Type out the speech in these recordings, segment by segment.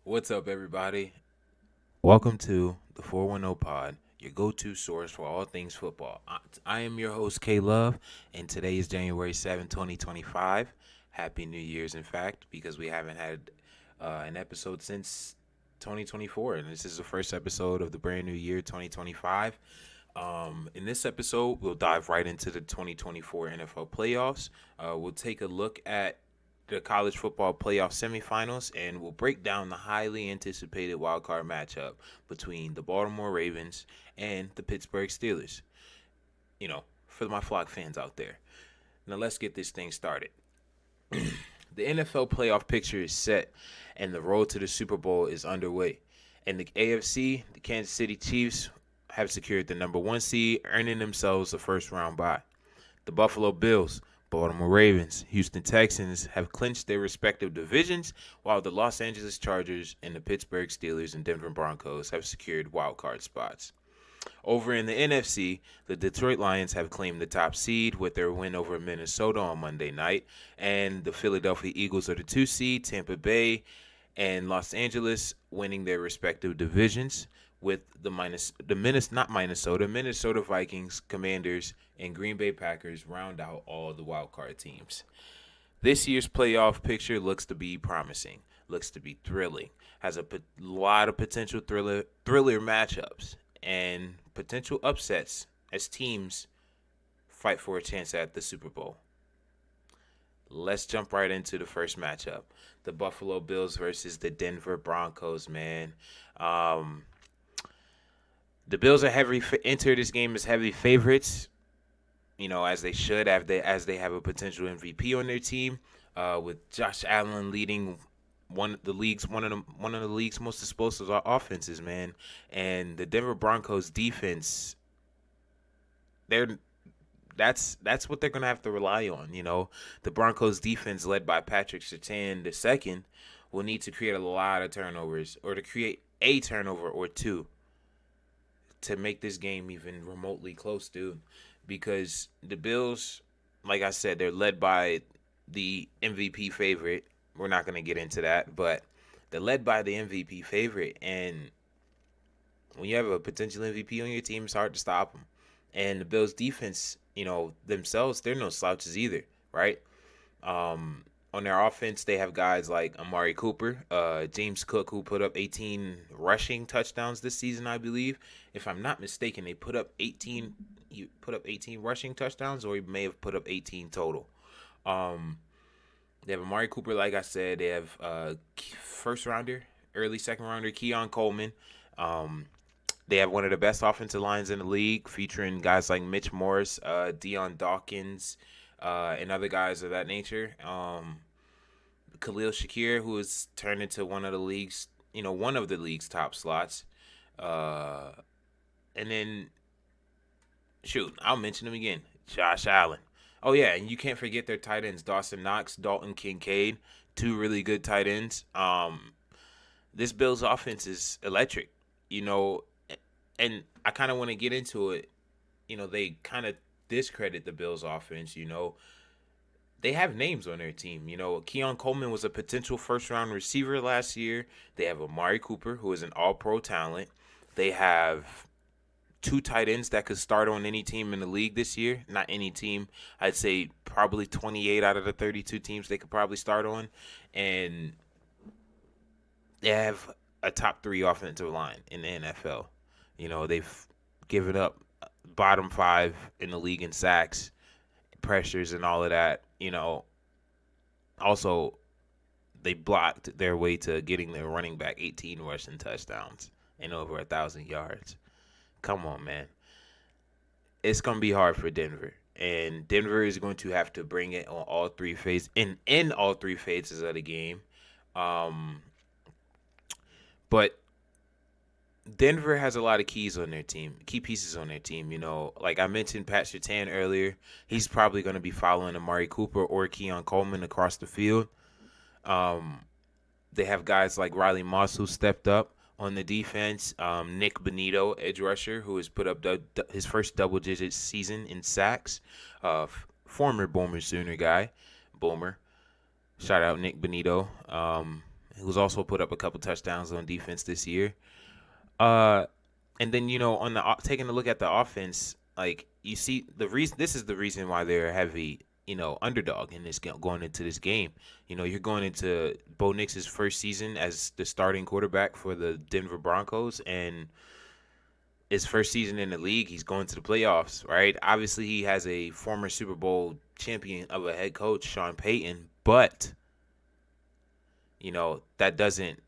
What's up, everybody? Welcome to the 410 Pod, your go to source for all things football. I am your host, K Love, and today is January 7th, 2025. Happy New Year's, in fact, because we haven't had an episode since 2024, and this is the first episode of the brand new year, 2025. In this episode, we'll dive right into the 2024 NFL playoffs. We'll take a look at the College Football Playoff Semifinals, and we'll break down the highly anticipated wild card matchup between the Baltimore Ravens and the Pittsburgh Steelers. For my flock fans out there. Now let's get this thing started. The NFL playoff picture is set, and the road to the Super Bowl is underway. And the AFC, the Kansas City Chiefs, have secured the number one seed, earning themselves a first round bye. The Buffalo Bills, Baltimore Ravens, Houston Texans have clinched their respective divisions, while the Los Angeles Chargers and the Pittsburgh Steelers and Denver Broncos have secured wildcard spots. Over in the NFC, the Detroit Lions have claimed the top seed with their win over Minnesota on Monday night, and the Philadelphia Eagles are the 2 seed, Tampa Bay and Los Angeles winning their respective divisions, with Minnesota Vikings, Commanders, and Green Bay Packers round out all the wild card teams. This year's playoff picture looks to be promising, looks to be thrilling, has a lot of potential thriller matchups and potential upsets as teams fight for a chance at the Super Bowl. Let's jump right into the first matchup. The Buffalo Bills versus the Denver Broncos, man. The Bills are enter this game as heavy favorites, as they should, as they have a potential MVP on their team, with Josh Allen leading one of the league's most explosive offenses, man. And the Denver Broncos defense, that's what they're gonna have to rely on. The Broncos defense, led by Patrick Surtain II, will need to create a lot of turnovers, or to create a turnover or two, to make this game even remotely close, dude. Because the Bills, like I said, they're led by the MVP favorite. We're not going to get into that, but they're led by the MVP favorite. And when you have a potential MVP on your team, it's hard to stop them. And the Bills defense, themselves, they're no slouches either, right? On their offense, they have guys like Amari Cooper, James Cook, who put up 18 rushing touchdowns this season, I believe. If I'm not mistaken, they put up 18. He put up 18 rushing touchdowns, or he may have put up 18 total. They have Amari Cooper, like I said. They have first rounder, early second rounder, Keon Coleman. They have one of the best offensive lines in the league, featuring guys like Mitch Morse, Deion Dawkins, and other guys of that nature. Khalil Shakir, who has turned into one of the league's top slots. And then, I'll mention him again. Josh Allen. Oh, yeah, and you can't forget their tight ends, Dawson Knox, Dalton Kincaid, two really good tight ends. This Bills offense is electric, and I kind of want to get into it. They kind of discredit the Bills offense. They have names on their team. Keon Coleman was a potential first-round receiver last year. They have Amari Cooper, who is an all-pro talent. They have two tight ends that could start on any team in the league this year. Not any team. I'd say probably 28 out of the 32 teams they could probably start on. And they have a top 3 offensive line in the NFL. They've given up bottom 5 in the league in sacks, pressures, and all of that. Also, they blocked their way to getting their running back 18 rushing touchdowns and over 1,000 yards. Come on, man. It's going to be hard for Denver. And Denver is going to have to bring it on all three phases, in all three phases of the game. But Denver has a lot of key pieces on their team. Like I mentioned, Pat Surtain earlier. He's probably going to be following Amari Cooper or Keon Coleman across the field. They have guys like Riley Moss, who stepped up on the defense. Nick Bonito, edge rusher, who has put up his first double-digit season in sacks. Former Boomer Sooner guy. Boomer. Shout out Nick Bonito. who's also put up a couple touchdowns on defense this year. Uh, and then on the taking a look at the offense, like you see the reason. This is the reason why they're a heavy underdog in this going into this game. You're going into Bo Nix's first season as the starting quarterback for the Denver Broncos, and his first season in the league, he's going to the playoffs, right? Obviously, he has a former Super Bowl champion of a head coach, Sean Payton, but that doesn't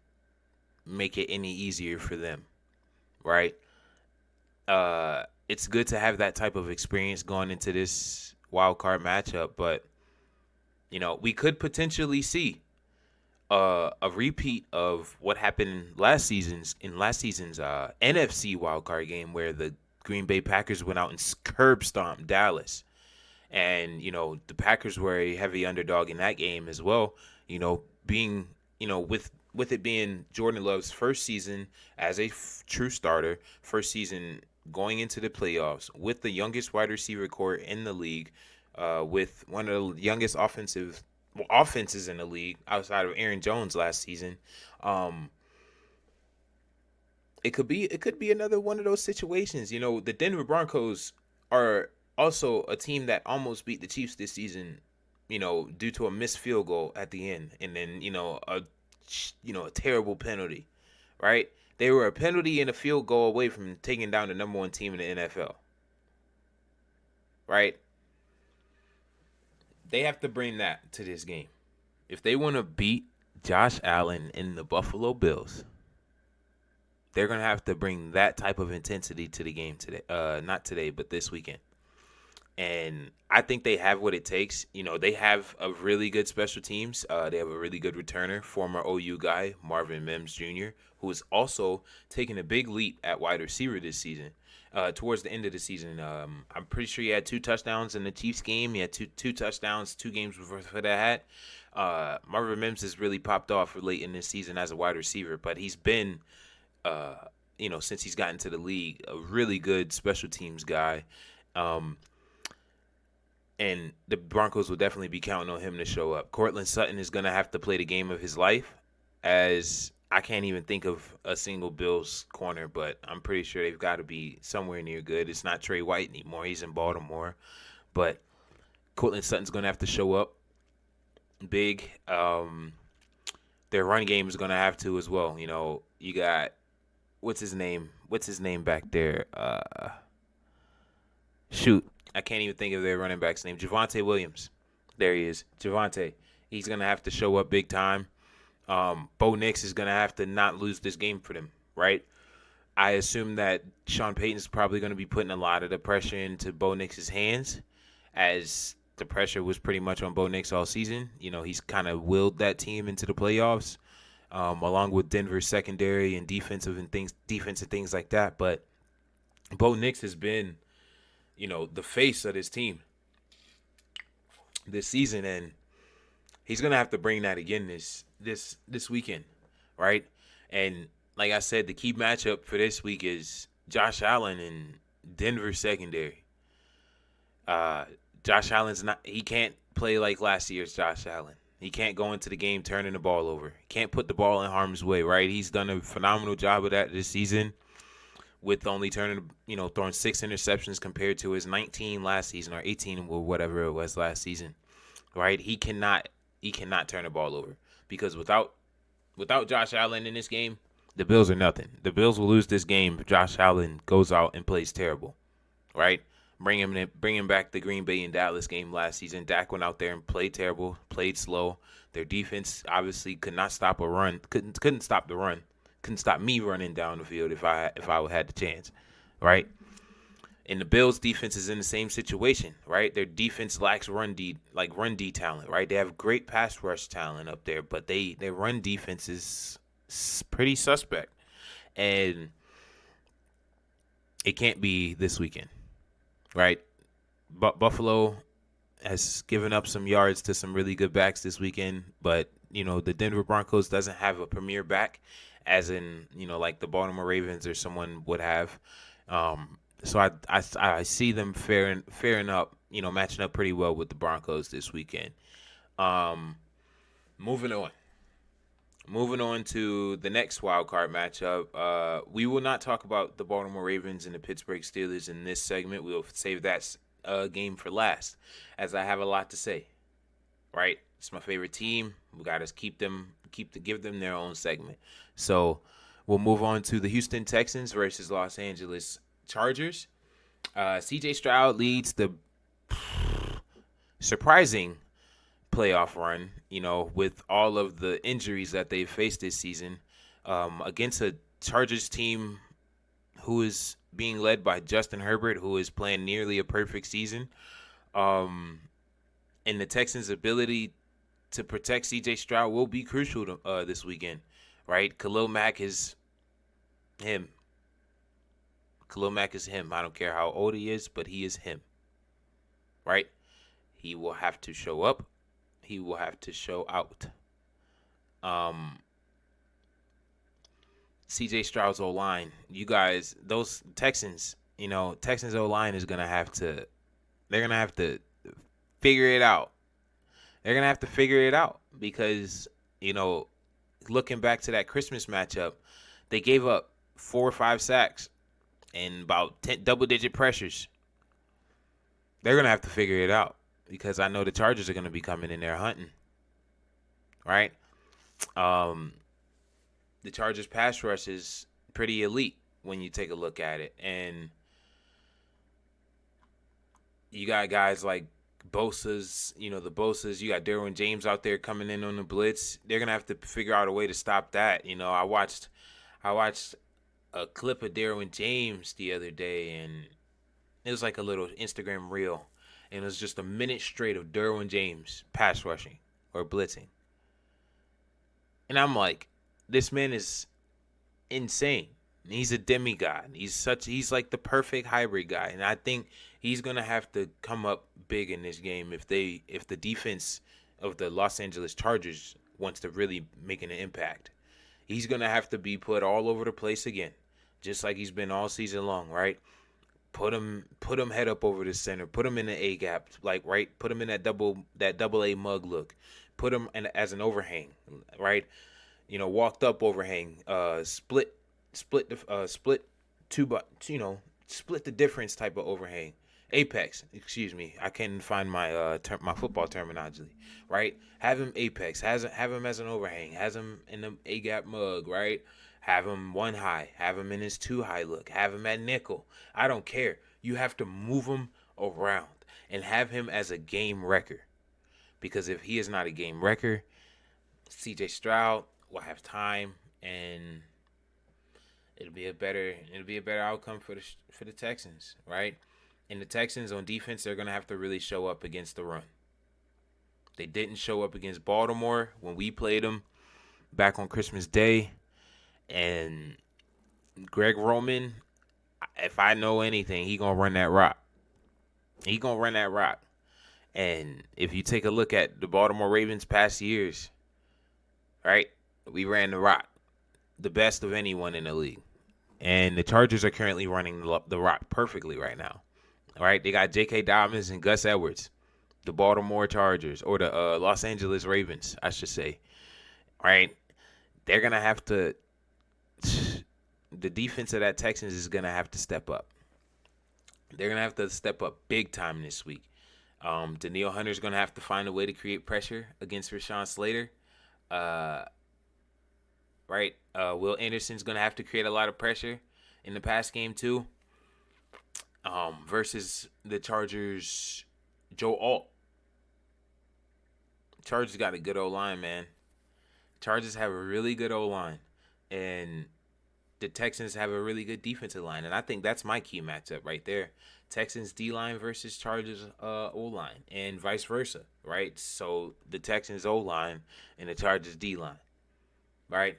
make it any easier for them, right? It's good to have that type of experience going into this wild card matchup, but we could potentially see a repeat of what happened in last season's NFC wild card game, where the Green Bay Packers went out and curb stomped Dallas, and the Packers were a heavy underdog in that game as well. Being with it being Jordan Love's first season as a true starter, first season going into the playoffs with the youngest wide receiver core in the league, with one of the youngest offenses in the league outside of Aaron Jones last season. It could be another one of those situations. The Denver Broncos are also a team that almost beat the Chiefs this season, due to a missed field goal at the end, and then a terrible penalty, right? They were a penalty and a field goal away from taking down the number one team in the NFL, right? They have to bring that to this game. If they want to beat Josh Allen and the Buffalo Bills, they're going to have to bring that type of intensity to the game today. Not today, but this weekend. And I think they have what it takes. They have a really good special teams. They have a really good returner, former OU guy, Marvin Mims Jr., who is also taking a big leap at wide receiver this season. Towards the end of the season, I'm pretty sure he had 2 touchdowns in the Chiefs game. He had two touchdowns, 2 games before that. Marvin Mims has really popped off late in this season as a wide receiver, but he's been, since he's gotten to the league, a really good special teams guy. And the Broncos will definitely be counting on him to show up. Cortland Sutton is going to have to play the game of his life, as I can't even think of a single Bills corner, but I'm pretty sure they've got to be somewhere near good. It's not Trey White anymore. He's in Baltimore. But Cortland Sutton's going to have to show up big. Their run game is going to have to as well. You got, what's his name back there? I can't even think of their running back's name. Javonte Williams. There he is. Javonte. He's going to have to show up big time. Bo Nix is going to have to not lose this game for them, right? I assume that Sean Payton's probably going to be putting a lot of the pressure into Bo Nix's hands, as the pressure was pretty much on Bo Nix all season. He's kind of willed that team into the playoffs, along with Denver's secondary and defense and things like that. But Bo Nix has been the face of this team this season, and he's gonna have to bring that again this weekend, right? And like I said, the key matchup for this week is Josh Allen and Denver secondary. Josh Allen's he can't play like last year's Josh Allen. He can't go into the game turning the ball over. He can't put the ball in harm's way, right? He's done a phenomenal job of that this season, with only throwing 6 interceptions compared to his 19 last season, or 18 or whatever it was last season, right? He cannot turn the ball over, because without Josh Allen in this game, the Bills are nothing. The Bills will lose this game if Josh Allen goes out and plays terrible, right? Bring him back the Green Bay and Dallas game last season. Dak went out there and played terrible, played slow. Their defense obviously could not stop a run, couldn't stop the run. Couldn't stop me running down the field if I had the chance, right? And the Bills' defense is in the same situation, right? Their defense lacks run D talent, right? They have great pass rush talent up there, but their run defense is pretty suspect, and it can't be this weekend, right? But Buffalo has given up some yards to some really good backs this weekend, but the Denver Broncos doesn't have a premier back, as in, like the Baltimore Ravens or someone would have. So I see them faring up, matching up pretty well with the Broncos this weekend. Moving moving on to the next wild card matchup. We will not talk about the Baltimore Ravens and the Pittsburgh Steelers in this segment. We'll save that game for last, as I have a lot to say. Right? It's my favorite team. We got to give them their own segment. So we'll move on to the Houston Texans versus Los Angeles Chargers. C.J. Stroud leads the surprising playoff run, with all of the injuries that they've faced this season, against a Chargers team who is being led by Justin Herbert, who is playing nearly a perfect season. And the Texans' ability to protect C.J. Stroud will be crucial this weekend, right? Khalil Mack is him. Khalil Mack is him. I don't care how old he is, but he is him, right? He will have to show up. He will have to show out. C.J. Stroud's O-line, you guys, those Texans, Texans O-line is going to have to, they're going to have to figure it out. They're going to have to figure it out because, looking back to that Christmas matchup, they gave up 4 or 5 sacks and about 10 double-digit pressures. They're going to have to figure it out because I know the Chargers are going to be coming in there hunting, right? The Chargers pass rush is pretty elite when you take a look at it. And you got guys like Bosa's, the Bosa's. You got Derwin James out there coming in on the blitz. They're going to have to figure out a way to stop that. I watched a clip of Derwin James the other day, and it was like a little Instagram reel. And it was just a minute straight of Derwin James pass rushing or blitzing. And I'm like, this man is insane. He's a demigod. He's like the perfect hybrid guy. And I think he's gonna have to come up big in this game if the defense of the Los Angeles Chargers wants to really make an impact. He's gonna have to be put all over the place again, just like he's been all season long, right? Put him head up over the center. Put him in the A gap, right. Put him in that double A mug look. Put him as an overhang, right. Walked up overhang. Split the difference type of overhang. Apex, excuse me. I can't find my my football terminology, right. Have him apex. Have him as an overhang. Has him in the A gap mug, right. Have him 1 high. Have him in his 2 high look. Have him at nickel. I don't care. You have to move him around and have him as a game wrecker. Because if he is not a game wrecker, C.J. Stroud will have time, and it'll be a better outcome for the Texans, right? And the Texans on defense, they're gonna have to really show up against the run. They didn't show up against Baltimore when we played them back on Christmas Day. And Greg Roman, if I know anything, he gonna run that rock. And if you take a look at the Baltimore Ravens past years, right, we ran the rock, the best of anyone in the league. And the Chargers are currently running the rock perfectly right now, right? They got J.K. Dobbins and Gus Edwards, the Baltimore Chargers, or the Los Angeles Ravens, I should say, right? They're gonna have to. The defense of that Texans is going to have to step up. They're going to have to step up big time this week. Danielle Hunter's going to have to find a way to create pressure against Rashawn Slater. Right? Will Anderson's going to have to create a lot of pressure in the pass game too. Versus the Chargers' Joe Alt. Chargers got a good O-line, man. Chargers have a really good O-line. And the Texans have a really good defensive line. And I think that's my key matchup right there. Texans D-line versus Chargers O-line. And vice versa, right? So the Texans O-line and the Chargers D-line, right?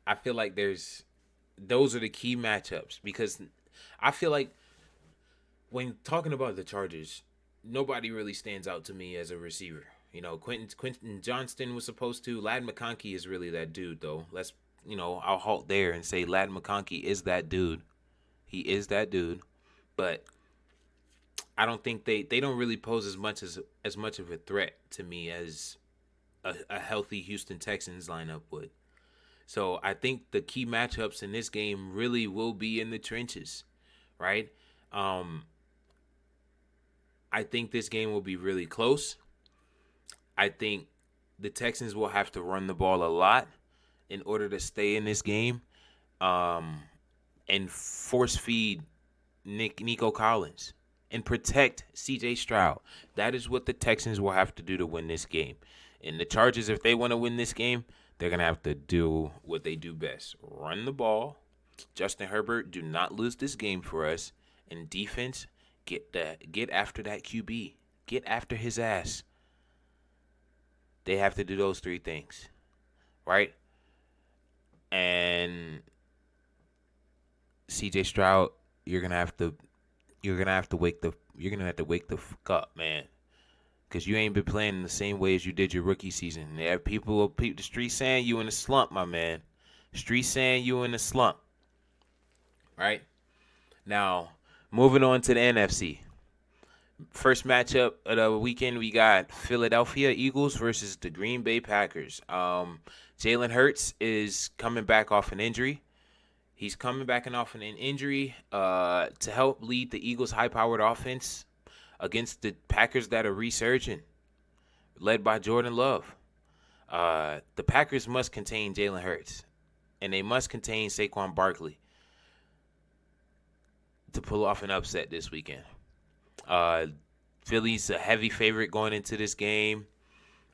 I feel like those are the key matchups. Because I feel like when talking about the Chargers, nobody really stands out to me as a receiver. Quentin Johnston was supposed to. Ladd McConkey is really that dude, though. I'll halt there and say Ladd McConkey is that dude. He is that dude. But I don't think they don't really pose as much of a threat to me as a healthy Houston Texans lineup would. So I think the key matchups in this game really will be in the trenches, right? Um, I think this game will be really close. I think the Texans will have to run the ball a lot in order to stay in this game, and force feed Nico Collins and protect C.J. Stroud. That is what the Texans will have to do to win this game. And the Chargers, if they want to win this game, they're going to have to do what they do best. Run the ball. Justin Herbert, do not lose this game for us. And defense, get after that QB. Get after his ass. They have to do those three things, right? And C.J. Stroud, you're gonna have to wake the fuck up, man, because you ain't been playing the same way as you did your rookie season. Yeah, the street saying you in a slump, my man. Street saying you in a slump, right? Now, moving on to the NFC. First matchup of the weekend, we got Philadelphia Eagles versus the Green Bay Packers. Jalen Hurts is coming back off an injury. He's coming back off an injury to help lead the Eagles' high-powered offense against the Packers that are resurging, led by Jordan Love. The Packers must contain Jalen Hurts, and they must contain Saquon Barkley to pull off an upset this weekend. Philly's a heavy favorite going into this game.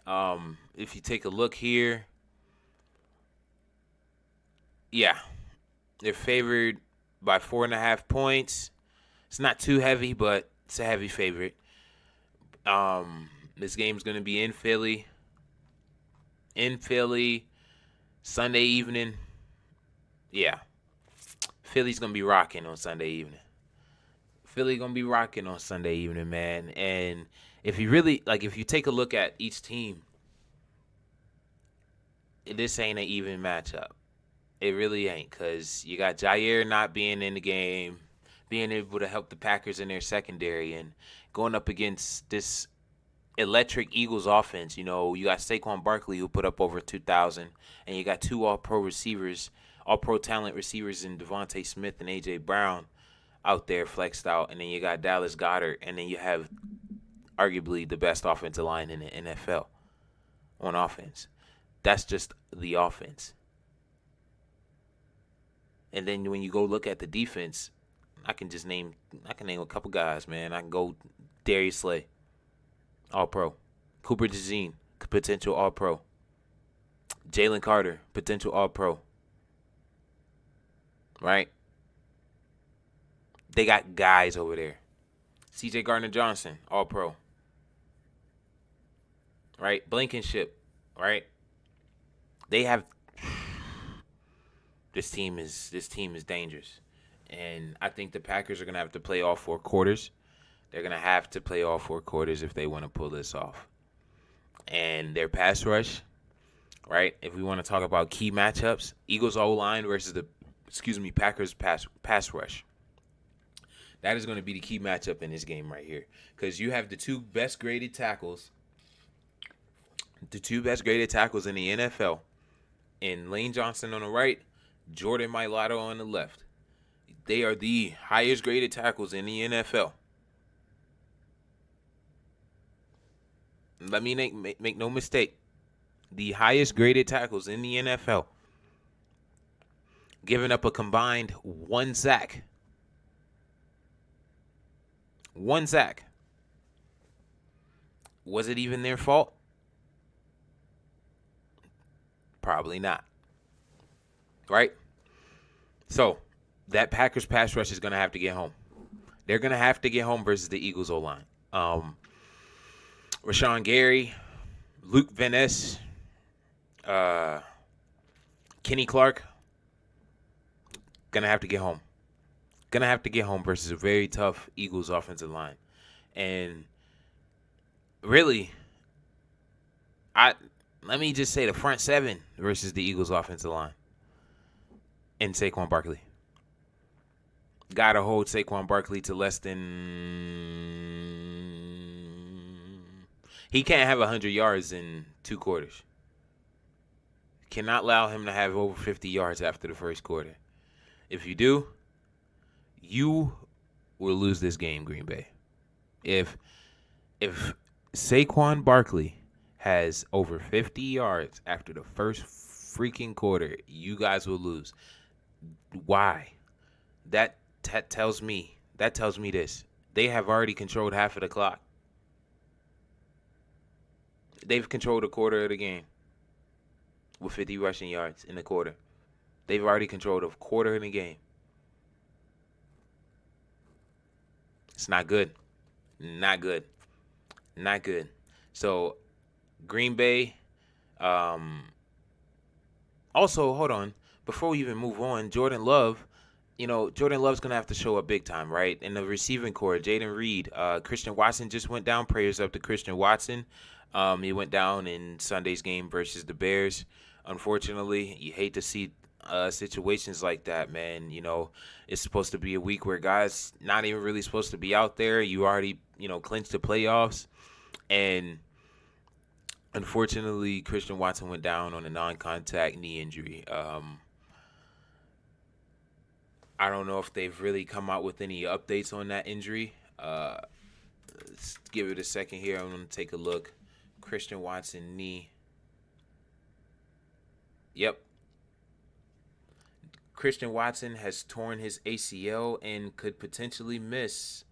If you take a look here, yeah, they're favored by 4.5 points. It's not too heavy, but it's a heavy favorite. This game's going to be in Philly. Sunday evening. Yeah. Philly's going to be rocking on Sunday evening. Man. And if you take a look at each team, this ain't an even matchup. It really ain't, because you got Jair not being in the game, being able to help the Packers in their secondary, and going up against this electric Eagles offense. You know, you got Saquon Barkley, who put up over 2,000, and you got two all-pro talent receivers in Devontae Smith and A.J. Brown out there flexed out, and then you got Dallas Goedert, and then you have arguably the best offensive line in the NFL on offense. That's just the offense. And then when you go look at the defense, I can name a couple guys, man. I can go Darius Slay, All-Pro. Cooper DeJean, potential All-Pro. Jalen Carter, potential All-Pro. Right? They got guys over there. C.J. Gardner-Johnson, All-Pro. Right? Blankenship, right? They have... This team is dangerous. And I think the Packers are going to have to play all four quarters. They're going to have to play all four quarters if they want to pull this off. And their pass rush, right? If we want to talk about key matchups, Eagles O-line versus Packers pass rush. That is going to be the key matchup in this game right here, because you have the two best graded tackles in the NFL, in Lane Johnson on the right, Jordan Mailata on the left. They are the highest graded tackles in the NFL. Let me make no mistake. The highest graded tackles in the NFL. Giving up a combined one sack. One sack. Was it even their fault? Probably not. Right? So, that Packers pass rush is going to have to get home. They're going to have to get home versus the Eagles O-line. Rashawn Gary, Luke Van Ness, Kenny Clark, going to have to get home. Going to have to get home versus a very tough Eagles offensive line. And really, let me just say the front seven versus the Eagles offensive line. And Saquon Barkley. Got to hold Saquon Barkley to less than... He can't have 100 yards in 2 quarters. Cannot allow him to have over 50 yards after the first quarter. If you do, you will lose this game, Green Bay. If Saquon Barkley has over 50 yards after the first freaking quarter, you guys will lose. Why? That tells me this. They have already controlled half of the clock. They've controlled a quarter of the game with 50 rushing yards in the quarter. They've already controlled a quarter in the game. It's not good. Not good. Not good. So, Green Bay. Also, hold on. Before we even move on, Jordan Love's going to have to show up big time, right? In the receiving core, Jaden Reed, Christian Watson just went down. Prayers up to Christian Watson. He went down in Sunday's game versus the Bears. Unfortunately, you hate to see situations like that, man. It's supposed to be a week where guys not even really supposed to be out there. You already, clinched the playoffs. And unfortunately, Christian Watson went down on a non-contact knee injury. I don't know if they've really come out with any updates on that injury. Let's give it a second here. I'm going to take a look. Christian Watson knee. Yep. Christian Watson has torn his ACL and could potentially miss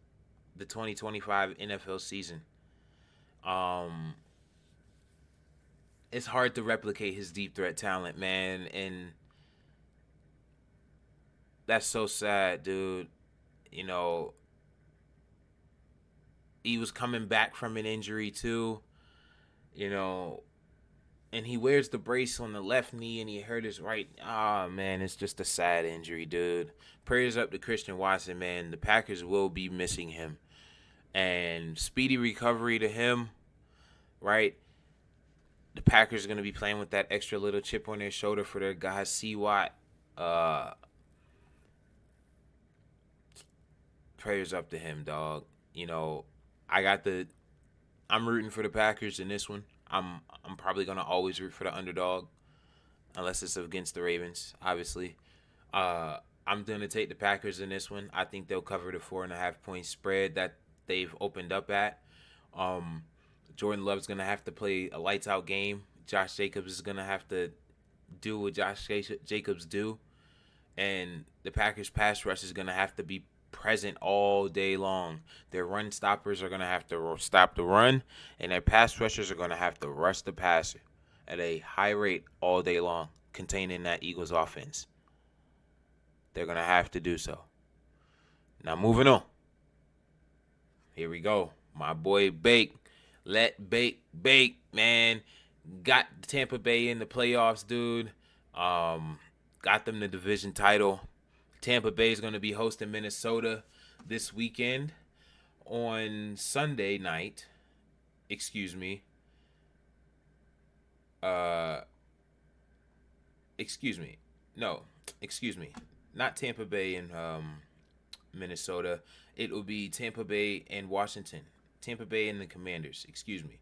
the 2025 NFL season. It's hard to replicate his deep threat talent, man, and that's so sad, dude. He was coming back from an injury too, and he wears the brace on the left knee and he hurt his right. Man, it's just a sad injury, dude. Prayers up to Christian Watson, man. The Packers will be missing him. And speedy recovery to him, right? The Packers are going to be playing with that extra little chip on their shoulder for their guy, C. Watt. Prayers up to him, dog. I'm rooting for the Packers in this one. I'm probably going to always root for the underdog unless it's against the Ravens, obviously. I'm going to take the Packers in this one. I think they'll cover the 4.5-point spread that they've opened up at. Jordan Love's going to have to play a lights-out game. Josh Jacobs is going to have to do what Josh Jacobs do. And the Packers' pass rush is going to have to be present all day long. Their run stoppers are going to have to stop the run, and their pass rushers are going to have to rush the passer at a high rate all day long, containing that Eagles offense. They're going to have to do so. Now, moving on. Here we go. My boy Bake. Let Bake, man. Got Tampa Bay in the playoffs, dude. Got them the division title. Tampa Bay is going to be hosting Minnesota this weekend on Sunday night. Excuse me. No, excuse me. Not Tampa Bay and Minnesota. It will be Tampa Bay and Washington. Tampa Bay and the Commanders. Excuse me.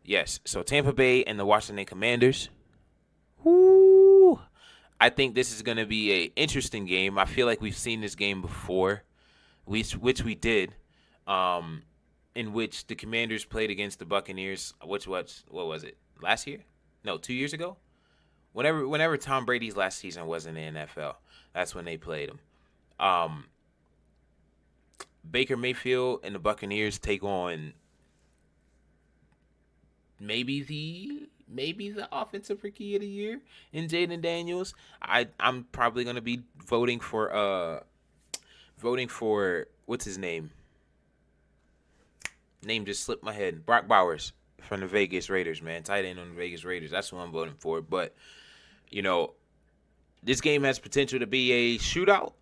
Yes, so Tampa Bay and the Washington Commanders. Woo! I think this is going to be an interesting game. I feel like we've seen this game before, which we did, in which the Commanders played against the Buccaneers. What was it? Last year? No, 2 years ago? Whenever Tom Brady's last season was in the NFL, that's when they played him. Baker Mayfield and the Buccaneers take on maybe the offensive rookie of the year in Jaden Daniels. I'm probably gonna be voting for what's his name? Name just slipped my head. Brock Bowers from the Vegas Raiders, man. Tight end on the Vegas Raiders. That's who I'm voting for. But this game has potential to be a shootout,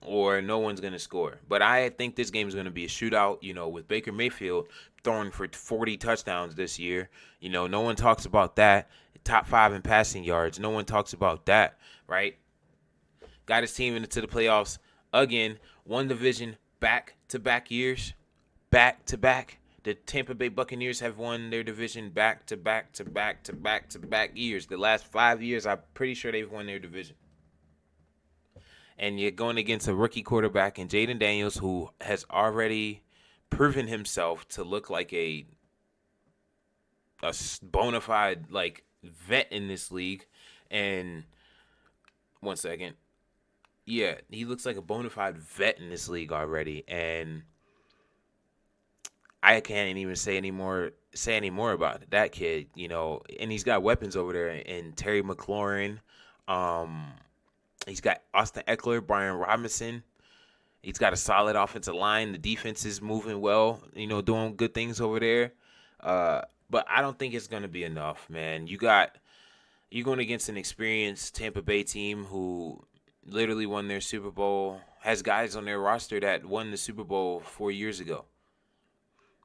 or no one's going to score. But I think this game is going to be a shootout, with Baker Mayfield throwing for 40 touchdowns this year. No one talks about that. Top 5 in passing yards. No one talks about that, right? Got his team into the playoffs again. One division back-to-back years. Back-to-back. The Tampa Bay Buccaneers have won their division back to back to back to back to back years. The last 5 years, I'm pretty sure they've won their division. And you're going against a rookie quarterback in Jaden Daniels, who has already proven himself to look like a bona fide like vet in this league. And 1 second. Yeah, he looks like a bona fide vet in this league already, and I can't even say any more about it. That kid, and he's got weapons over there, and Terry McLaurin, he's got Austin Eckler, Brian Robinson. He's got a solid offensive line. The defense is moving well, doing good things over there. But I don't think it's gonna be enough, man. You're going against an experienced Tampa Bay team who literally won their Super Bowl, has guys on their roster that won the Super Bowl 4 years ago.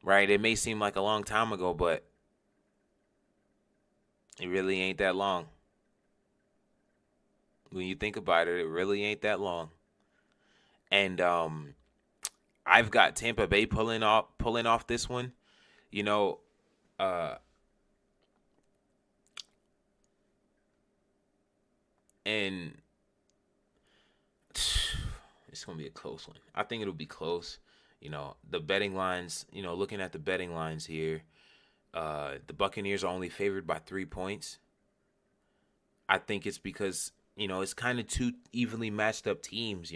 Right? It may seem like a long time ago, but it really ain't that long. When you think about it, it really ain't that long. And I've got Tampa Bay pulling off this one. And it's going to be a close one. I think it'll be close. The betting lines, looking at the betting lines here, the Buccaneers are only favored by 3 points. I think it's because, it's kind of two evenly matched up teams,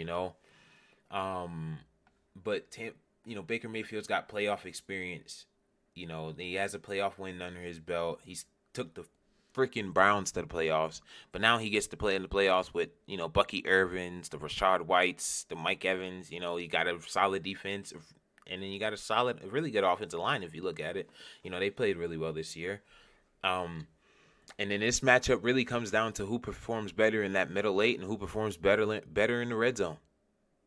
But, Baker Mayfield's got playoff experience. He has a playoff win under his belt. He's took the freaking Browns to the playoffs, but now he gets to play in the playoffs with, Bucky Irvins, the Rashad Whites, the Mike Evans. You got a solid defense, and then you got a really good offensive line if you look at it. They played really well this year. And then this matchup really comes down to who performs better in that middle eight and who performs better in the red zone.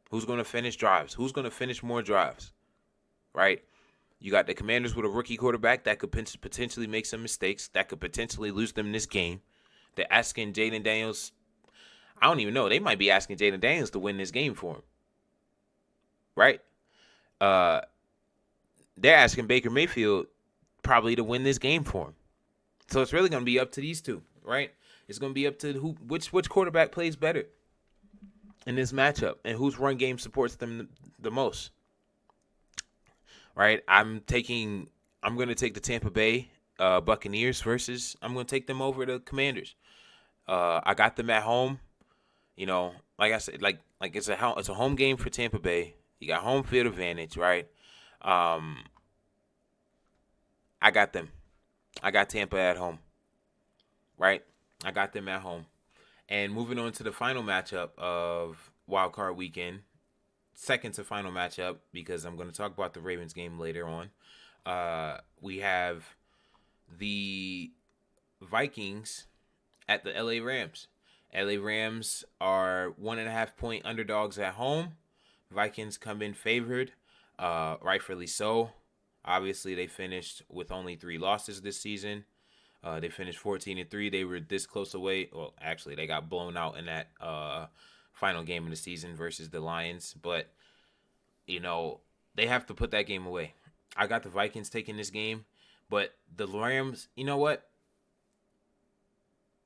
Who's going to finish drives? Who's going to finish more drives? Right? You got the Commanders with a rookie quarterback that could potentially make some mistakes, that could potentially lose them this game. They're asking Jaden Daniels. I don't even know. They might be asking Jaden Daniels to win this game for him. Right? They're asking Baker Mayfield probably to win this game for him. So it's really going to be up to these two, right? It's going to be up to which quarterback plays better in this matchup and whose run game supports them the most. Right? I'm going to take the Tampa Bay Buccaneers versus I'm going to take them over the Commanders. I got them at home. Like I said, like it's a home game for Tampa Bay. You got home field advantage, right? I got them. I got Tampa at home. Right? I got them at home. And moving on to the final matchup of Wild Card Weekend. Second to final matchup, because I'm going to talk about the Ravens game later on. We have the Vikings at the LA Rams. LA Rams are 1.5 point underdogs at home. Vikings come in favored, rightfully so. Obviously, they finished with only 3 losses this season. They finished 14-3. They were this close away. Well, actually, they got blown out in that final game of the season versus the Lions, but they have to put that game away. I got the Vikings taking this game, but the Rams, you know what?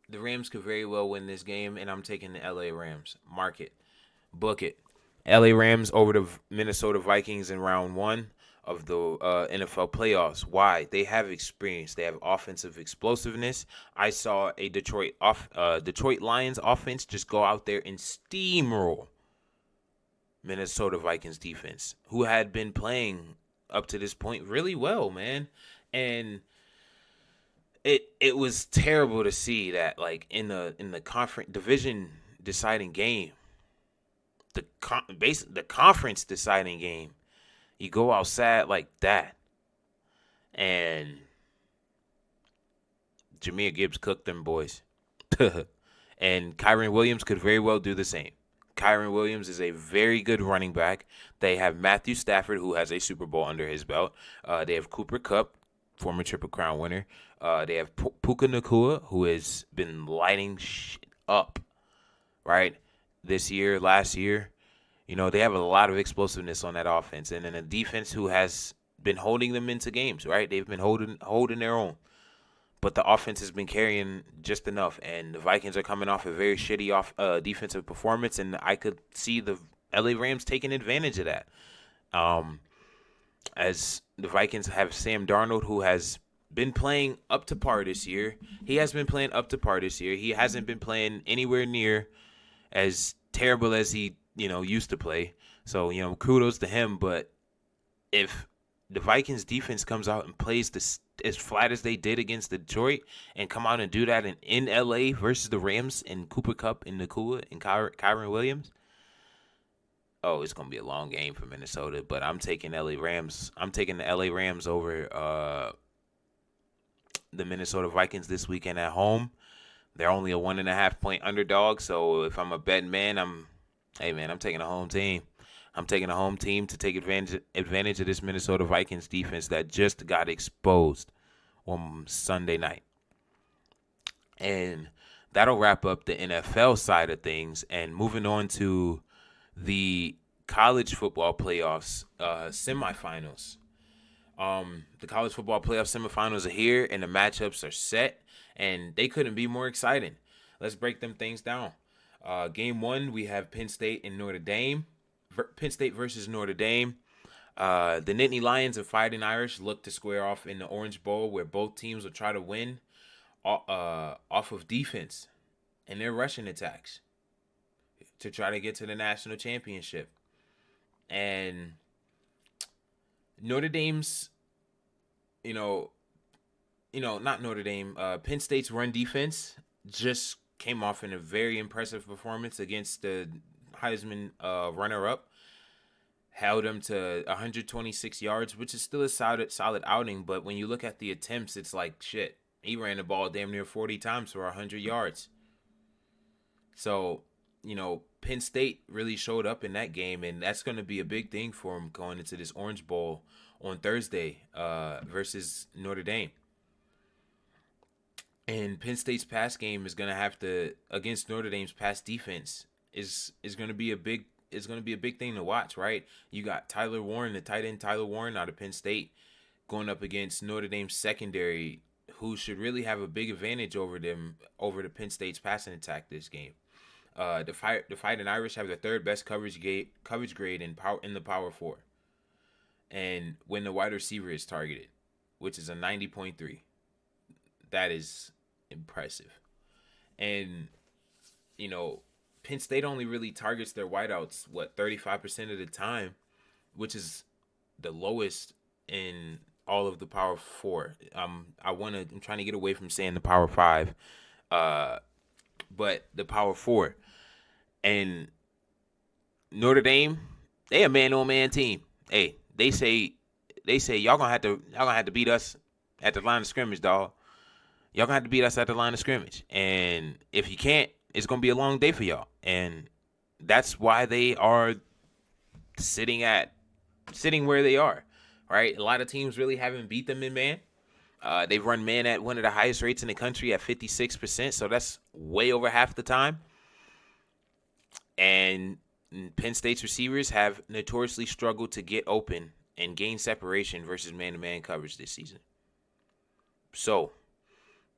The Rams could very well win this game, and I'm taking the LA Rams. Mark it. Book it. LA Rams over the Minnesota Vikings in round 1 of the NFL playoffs. Why? They have experience. They have offensive explosiveness. I saw a Detroit Lions offense just go out there and steamroll Minnesota Vikings defense, who had been playing up to this point really well, man. And it was terrible to see that, like, in the conference division deciding game, the conference deciding game, you go outside like that, and Jahmyr Gibbs cooked them boys. And Kyren Williams could very well do the same. Kyren Williams is a very good running back. They have Matthew Stafford, who has a Super Bowl under his belt. They have Cooper Kupp, former Triple Crown winner. They have Puka Nacua, who has been lighting shit up, right, this year, last year. They have a lot of explosiveness on that offense. And then a defense who has been holding them into games, right? They've been holding their own. But the offense has been carrying just enough, and the Vikings are coming off a very shitty defensive performance, and I could see the LA Rams taking advantage of that. As the Vikings have Sam Darnold, who has been playing up to par this year. He has been playing up to par this year. He hasn't been playing anywhere near as terrible as he, used to play. So, kudos to him. But if the Vikings defense comes out and plays as flat as they did against Detroit and come out and do that in LA versus the Rams and Cooper Kupp and Nakua and Kyron Williams, it's going to be a long game for Minnesota. But I'm taking LA Rams. I'm taking the LA Rams over the Minnesota Vikings this weekend at home. They're only a 1.5 point underdog. So if I'm a betting man, I'm taking a home team. I'm taking a home team to take advantage of this Minnesota Vikings defense that just got exposed on Sunday night. And that'll wrap up the NFL side of things. And moving on to the College Football Playoffs Semifinals. The College Football Playoff Semifinals are here, and the matchups are set, and they couldn't be more exciting. Let's break them things down. Game 1, we have Penn State and Notre Dame. Penn State versus Notre Dame. The Nittany Lions and Fighting Irish look to square off in the Orange Bowl, where both teams will try to win off of defense and their rushing attacks to try to get to the national championship. And Notre Dame's, not Notre Dame, Penn State's run defense just came off in a very impressive performance against the Heisman runner-up. Held him to 126 yards, which is still a solid outing. But when you look at the attempts, it's like, shit, he ran the ball damn near 40 times for 100 yards. So, Penn State really showed up in that game, and that's going to be a big thing for him going into this Orange Bowl on Thursday versus Notre Dame. And Penn State's pass game is going to have to, against Notre Dame's pass defense, is going to be a big thing to watch, right? You got Tyler Warren, the tight end Tyler Warren out of Penn State, going up against Notre Dame's secondary, who should really have a big advantage over the Penn State's passing attack this game. The Fighting Irish have the third best coverage grade in the Power 4. And when the wide receiver is targeted, which is a 90.3. That is impressive. And, Penn State only really targets their wideouts, 35% of the time, which is the lowest in all of the Power 4. I'm trying to get away from saying the Power 5, but the Power 4. And Notre Dame, they a man-on-man team. Hey, they say y'all gonna have to beat us at the line of scrimmage, dog. Y'all gonna have to beat us at the line of scrimmage. And if you can't, it's gonna be a long day for y'all. And that's why they are sitting where they are. Right? A lot of teams really haven't beat them in man. They've run man at one of the highest rates in the country at 56%, so that's way over half the time. And Penn State's receivers have notoriously struggled to get open and gain separation versus man-to-man coverage this season. So,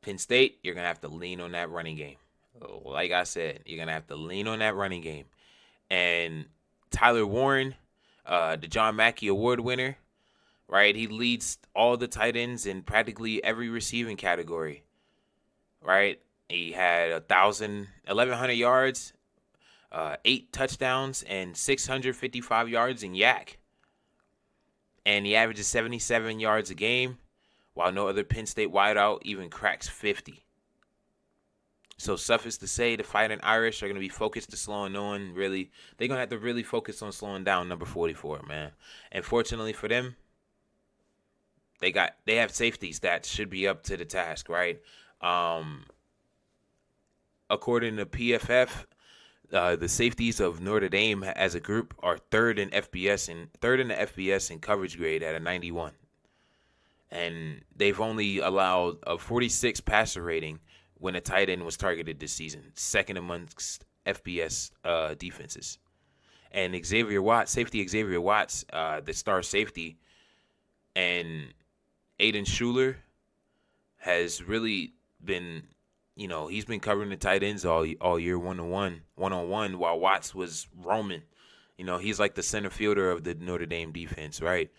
Penn State, you're going to have to lean on that running game. Like I said, you're going to have to lean on that running game. And Tyler Warren, the John Mackey Award winner, right? He leads all the tight ends in practically every receiving category, right? He had 1,100 yards, 8 touchdowns, and 655 yards in yak. And he averages 77 yards a game, while no other Penn State wideout even cracks 50. So suffice to say, the Fighting Irish are going to be focused to slowing on, really. They're going to have to really focus on slowing down number 44, man. And fortunately for them, they have safeties that should be up to the task, right? According to PFF, the safeties of Notre Dame as a group are third in the FBS in coverage grade at a 91. And they've only allowed a 46 passer rating when a tight end was targeted this season, second amongst FBS defenses. And Xavier Watts, the star safety, And Aiden Schuler has really been, he's been covering the tight ends all year, one-on-one, while Watts was roaming. He's like the center fielder of the Notre Dame defense, right?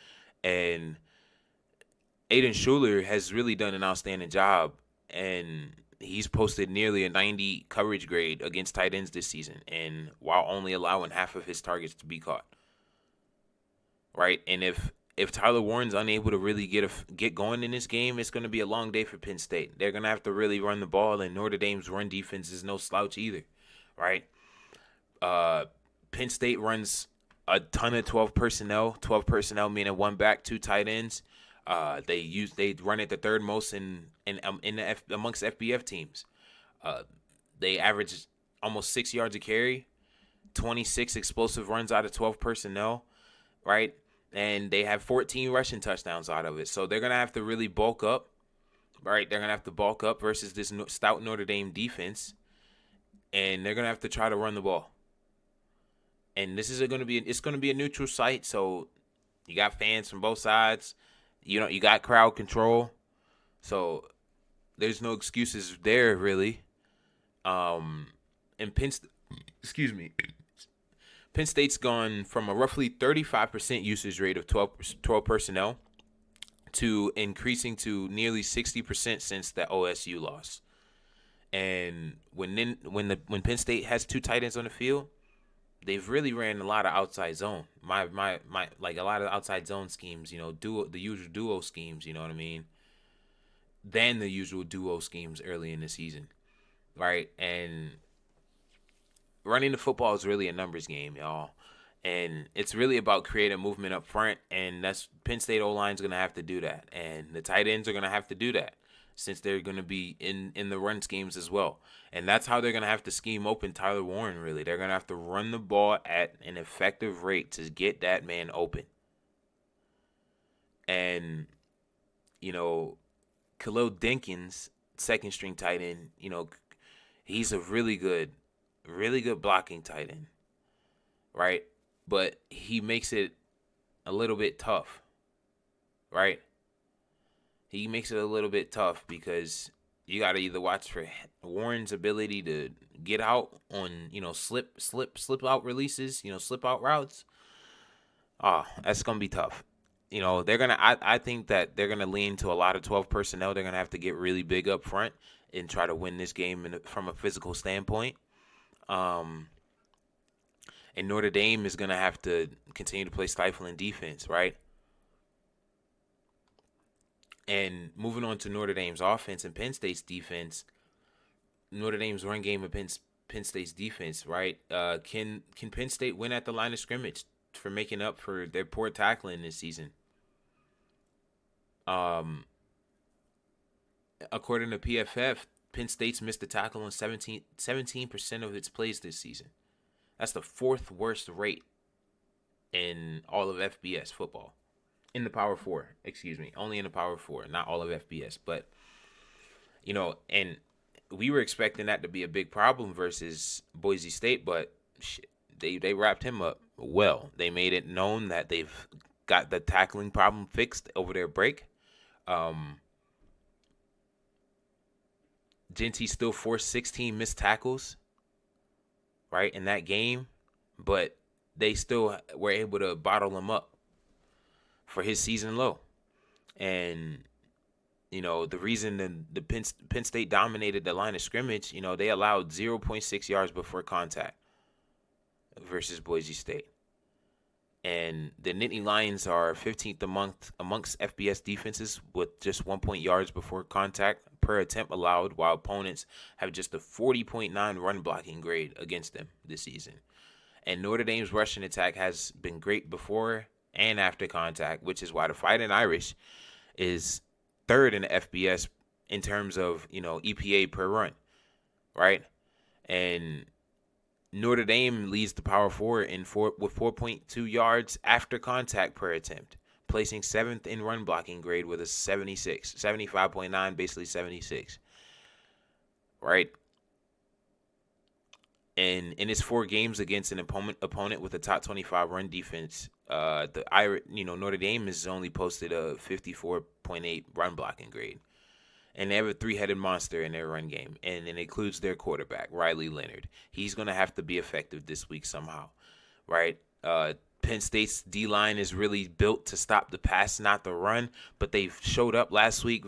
And Aiden Schuler has really done an outstanding job, and he's posted nearly a 90 coverage grade against tight ends this season, and while only allowing half of his targets to be caught, right? And if Tyler Warren's unable to really get going in this game, it's going to be a long day for Penn State. They're going to have to really run the ball, and Notre Dame's run defense is no slouch either, right? Penn State runs a ton of 12 personnel. 12 personnel meaning one back, two tight ends. They run it the third most amongst FBF teams. They average almost 6 yards a carry, 26 explosive runs out of 12 personnel, right? And they have 14 rushing touchdowns out of it. So they're gonna have to really bulk up, right? They're gonna have to bulk up versus this stout Notre Dame defense, and they're gonna have to try to run the ball. And this is it's gonna be a neutral site, so you got fans from both sides. You got crowd control, so there's no excuses there really. And Penn State's gone from a roughly 35% usage rate of 12 personnel to increasing to nearly 60% since the OSU loss. And when Penn State has two tight ends on the field, they've really ran a lot of outside zone. My like a lot of outside zone schemes, the usual duo schemes, you know what I mean? Than the usual duo schemes early in the season, right? And running the football is really a numbers game, y'all. And it's really about creating movement up front, and that's Penn State O-line's going to have to do that. And the tight ends are going to have to do that since they're going to be in the run schemes as well. And that's how they're going to have to scheme open Tyler Warren, really. They're going to have to run the ball at an effective rate to get that man open. And, Khalil Dinkins, second string tight end, he's a really good blocking tight end, right? But he makes it a little bit tough, right? He makes it a little bit tough because you got to either watch for Warren's ability to get out on, slip out releases, slip out routes. That's going to be tough. They're going to, I think that they're going to lean to a lot of 12 personnel. They're going to have to get really big up front and try to win this game from a physical standpoint. And Notre Dame is going to have to continue to play stifling defense, right? And moving on to Notre Dame's offense and Penn State's defense, Notre Dame's run game and Penn State's defense, right? Can Penn State win at the line of scrimmage for making up for their poor tackling this season? According to PFF, Penn State's missed the tackle on 17% of its plays this season. That's the fourth worst rate in all of FBS football. In the Power 4, only in the Power 4, not all of FBS. But, and we were expecting that to be a big problem versus Boise State, but they wrapped him up well. They made it known that they've got the tackling problem fixed over their break. Genty still forced 16 missed tackles, right, in that game, but they still were able to bottle him up for his season low. And, the reason the Penn State dominated the line of scrimmage, they allowed 0.6 yards before contact versus Boise State. And the Nittany Lions are 15th amongst FBS defenses with just 1 point yards before contact per attempt allowed, while opponents have just a 40.9 run blocking grade against them this season. And Notre Dame's rushing attack has been great before and after contact, which is why the Fighting Irish is third in the FBS in terms of, EPA per run, right? And Notre Dame leads the Power 4 with 4.2 yards after contact per attempt, placing 7th in run blocking grade with a 75.9, basically 76, right? And in its 4 games against an opponent with a top 25 run defense, Notre Dame has only posted a 54.8 run blocking grade, and they have a three-headed monster in their run game, and it includes their quarterback, Riley Leonard. He's going to have to be effective this week somehow, right? Penn State's D-line is really built to stop the pass, not the run, but they showed up last week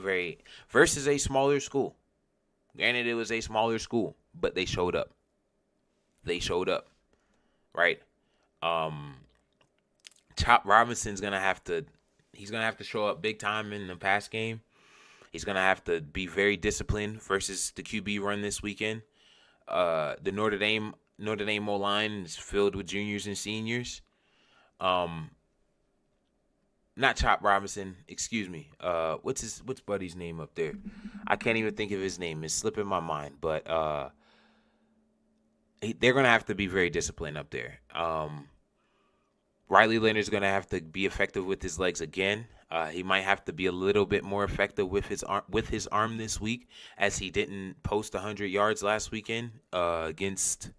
versus a smaller school. Granted, it was a smaller school, but they showed up. They showed up, right? Chop Robinson's gonna have to. He's gonna have to show up big time in the pass game. He's gonna have to be very disciplined versus the QB run this weekend. The Notre Dame O-line is filled with juniors and seniors. Not Chop Robinson, excuse me. What's buddy's name up there? I can't even think of his name. It's slipping my mind. But they're gonna have to be very disciplined up there. Riley Leonard's gonna have to be effective with his legs again. He might have to be a little bit more effective with his arm this week, as he didn't post 100 yards last weekend against.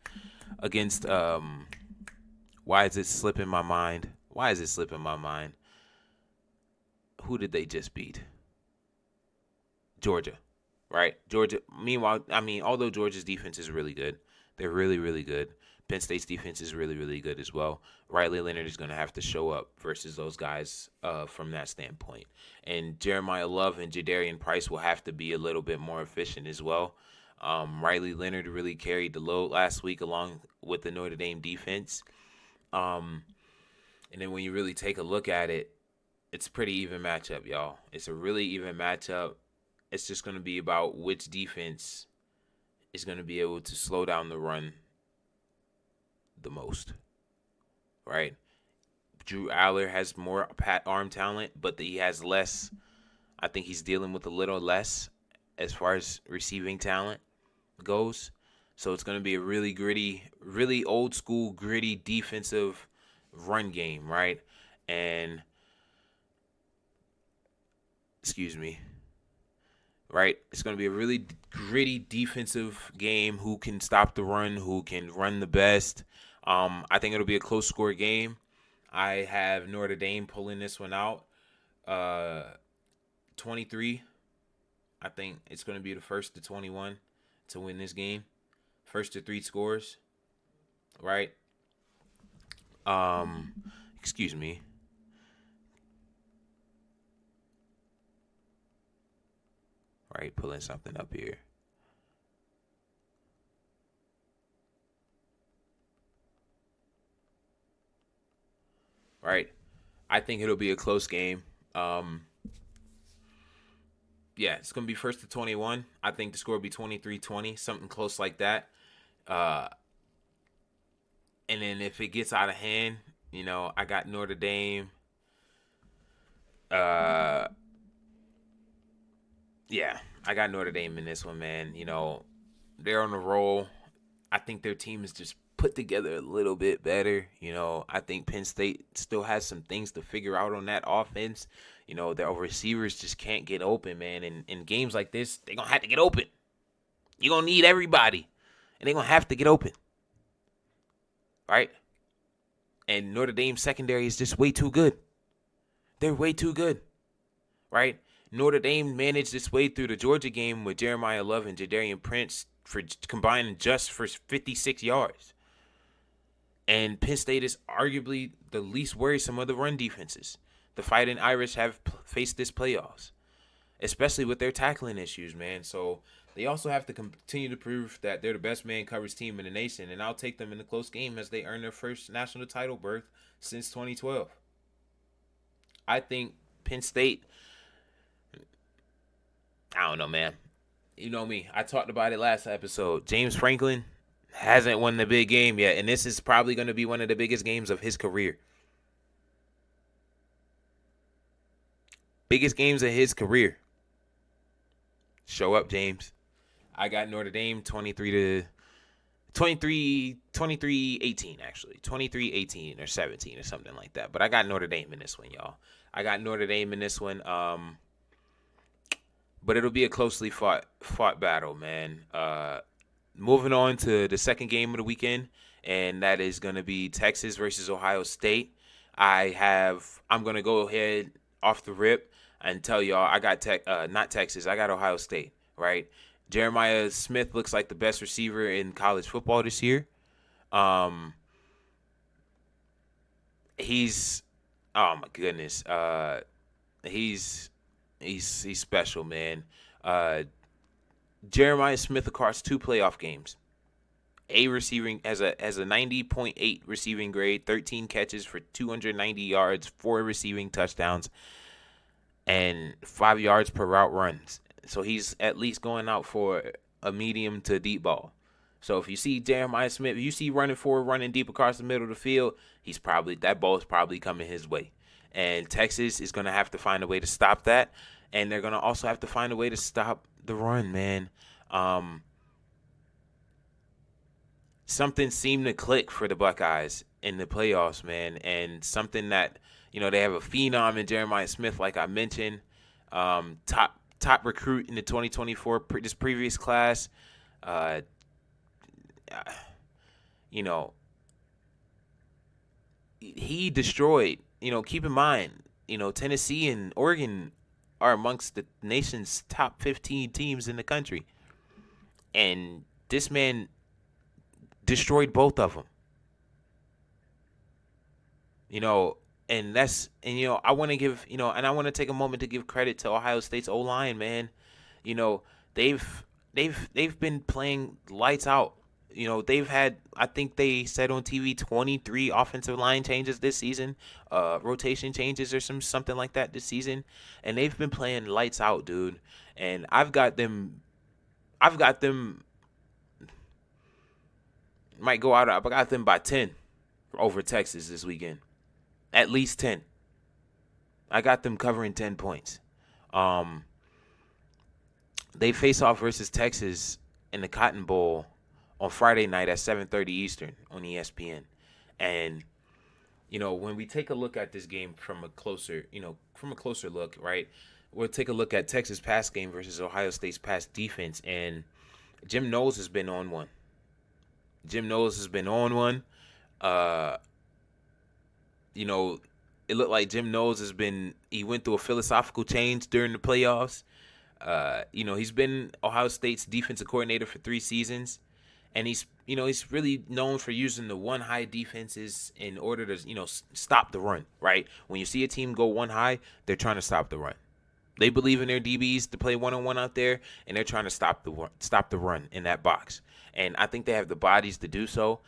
Why is it slipping my mind? Who did they just beat? Georgia, right? Georgia. Meanwhile, although Georgia's defense is really good, they're really, really good. Penn State's defense is really, really good as well. Riley Leonard is going to have to show up versus those guys from that standpoint. And Jeremiah Love and Jadarian Price will have to be a little bit more efficient as well. Riley Leonard really carried the load last week along with the Notre Dame defense. And then when you really take a look at it, it's a pretty even matchup, y'all. It's a really even matchup. It's just going to be about which defense is going to be able to slow down the run the most, right? Drew Aller has more arm talent, but he has less. I think he's dealing with a little less as far as receiving talent goes. So it's going to be a really gritty, really old school, gritty defensive run game, right? And right? It's going to be a really gritty defensive game. Who can stop the run? Who can run the best? I think it'll be a close score game. I have Notre Dame pulling this one out. 23. I think it's going to be the first to 21 to win this game. First to 3 scores. Right? Excuse me. Right, pulling something up here. Right. I think it'll be a close game. Yeah, it's going to be first to 21. I think the score will be 23-20, something close like that. And then if it gets out of hand, I got Notre Dame. Yeah, I got Notre Dame in this one, man. They're on a roll. I think their team is just put together a little bit better. I think Penn State still has some things to figure out on that offense. Their receivers just can't get open, man. And in games like this, they're going to have to get open. You're going to need everybody. And they're going to have to get open. Right? And Notre Dame's secondary is just way too good. They're way too good. Right? Notre Dame managed its way through the Georgia game with Jeremiah Love and Jadarian Prince for combining just for 56 yards. And Penn State is arguably the least worrisome of the run defenses. The Fighting Irish have faced this playoffs, especially with their tackling issues, man. So they also have to continue to prove that they're the best man coverage team in the nation, and I'll take them in a close game as they earn their first national title berth since 2012. I think Penn State, I don't know, man. You know me. I talked about it last episode. James Franklin hasn't won the big game yet, and this is probably going to be one of the biggest games of his career. Biggest games of his career. Show up, James. I got Notre Dame 23-18, actually. 23-18 or 17 or something like that. But I got Notre Dame in this one, y'all. I got Notre Dame in this one. But it'll be a closely fought battle, man. Moving on to the second game of the weekend, and that is going to be Texas versus Ohio State. I'm gonna go ahead off the rip and tell y'all I got not Texas. I got Ohio State. Right. Jeremiah Smith looks like the best receiver in college football this year. Um, he's oh my goodness. He's he's special, man. Uh, Jeremiah Smith across 2 playoff games. A receiving has a 90.8 receiving grade, 13 catches for 290 yards, 4 receiving touchdowns, and 5 yards per route runs. So he's at least going out for a medium to deep ball. So if you see Jeremiah Smith, if you see running forward, running deep across the middle of the field, that ball is probably coming his way. And Texas is gonna have to find a way to stop that, and they're gonna also have to find a way to stop the run, man. Um, Something seemed to click for the Buckeyes in the playoffs, man, and something that they have a phenom in Jeremiah Smith, like I mentioned, top recruit in the 2024 this previous class. Uh, you know, he destroyed. Keep in mind, Tennessee and Oregon are amongst the nation's top 15 teams in the country, and this man destroyed both of them. I want to give, and I want to take a moment to give credit to Ohio State's O-line, man. You know, they've they've been playing lights out. They've had, I think they said on TV, 23 offensive line changes this season, rotation changes or something like that this season, and they've been playing lights out, dude. And I've got them might go out. I got them by 10 over Texas this weekend. At least 10. I got them covering 10 points. They face off versus Texas in the Cotton Bowl on Friday night at 7:30 Eastern on ESPN. And when we take a look at this game from a closer look, right? We'll take a look at Texas pass game versus Ohio State's pass defense, and Jim Knowles has been on one. Uh, it looked like Jim Knowles he went through a philosophical change during the playoffs. He's been Ohio State's defensive coordinator for 3 seasons, and he's really known for using the one high defenses in order to, stop the run, right? When you see a team go one high, they're trying to stop the run. They believe in their DBs to play one-on-one out there, and they're trying to stop the run in that box. And I think they have the bodies to do so.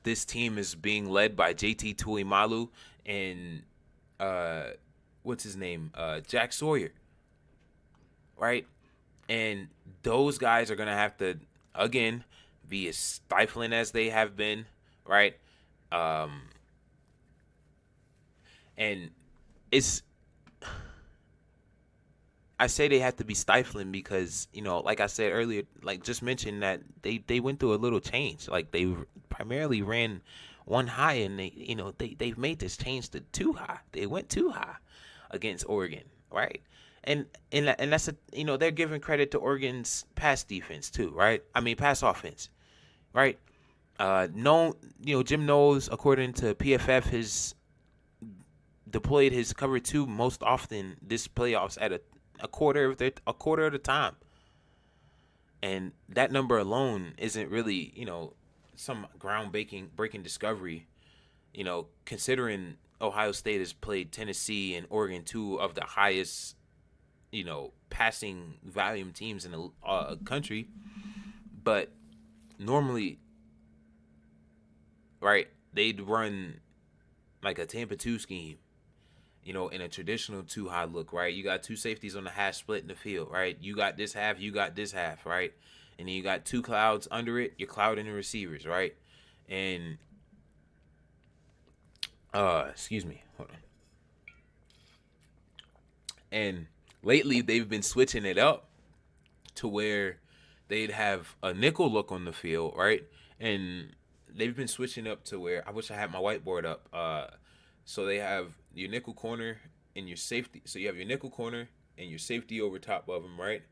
This team is being led by JT Tuimalu and what's his name? Jack Sawyer, right? And those guys are gonna have to again be as stifling as they have been, right? And it's I say they have to be stifling because, like I said earlier, like just mentioned that they went through a little change. Like they primarily ran one high, and they've made this change to 2 high. They went 2 high against Oregon, right? And that's they're giving credit to Oregon's pass defense too, right? I mean pass offense, right? Jim Knowles, according to PFF, has deployed his cover 2 most often this playoffs at a quarter of the time, and that number alone isn't really some breaking discovery. Considering Ohio State has played Tennessee and Oregon, 2 of the highest passing volume teams in the country, but normally, right, they'd run like a Tampa 2 scheme. In a traditional 2 high look, right? You got 2 safeties on the half split in the field, right? You got this half, right? And then you got 2 clouds under it. You're clouding the receivers, right? And excuse me, hold on. And lately they've been switching it up to where they'd have a nickel look on the field, right? And they've been switching up to where I wish I had my whiteboard up. So they have your nickel corner and your safety. So you have your nickel corner and your safety over top of him, right?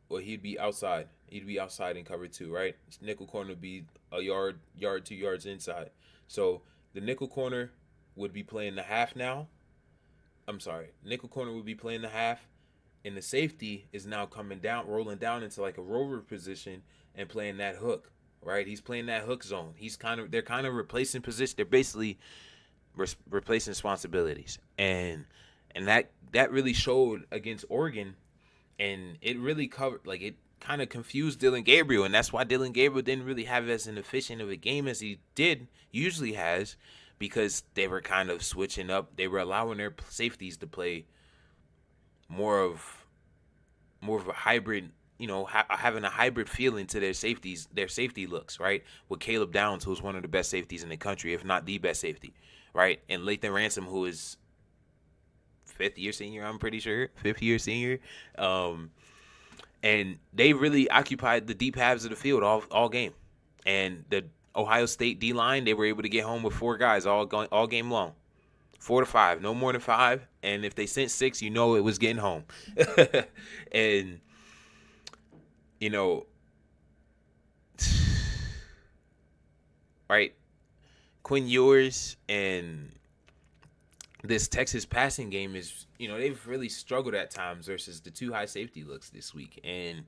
Well, he'd be outside. He'd be outside in cover 2, right? Nickel corner would be a yard, 2 yards inside. So the nickel corner would be playing the half now. I'm sorry, nickel corner would be playing the half, and the safety is now coming down, rolling down into like a rover position and playing that hook. Right, he's playing that hook zone. They're kind of replacing position. They're basically replacing responsibilities, and that really showed against Oregon, and it really covered like it kind of confused Dylan Gabriel, and that's why Dylan Gabriel didn't really have as an efficient of a game as he usually has, because they were kind of switching up. They were allowing their safeties to play more of a hybrid, having a hybrid feeling to their safeties, their safety looks, right? With Caleb Downs, who's one of the best safeties in the country, if not the best safety, right? And Lathan Ransom, who is fifth-year senior, I'm pretty sure, fifth-year senior. And they really occupied the deep halves of the field all game. And the Ohio State D-line, they were able to get home with 4 guys all game long. 4 to 5, no more than 5. And if they sent 6, it was getting home. And, right, Quinn Ewers and this Texas passing game is, they've really struggled at times versus the 2 high safety looks this week. And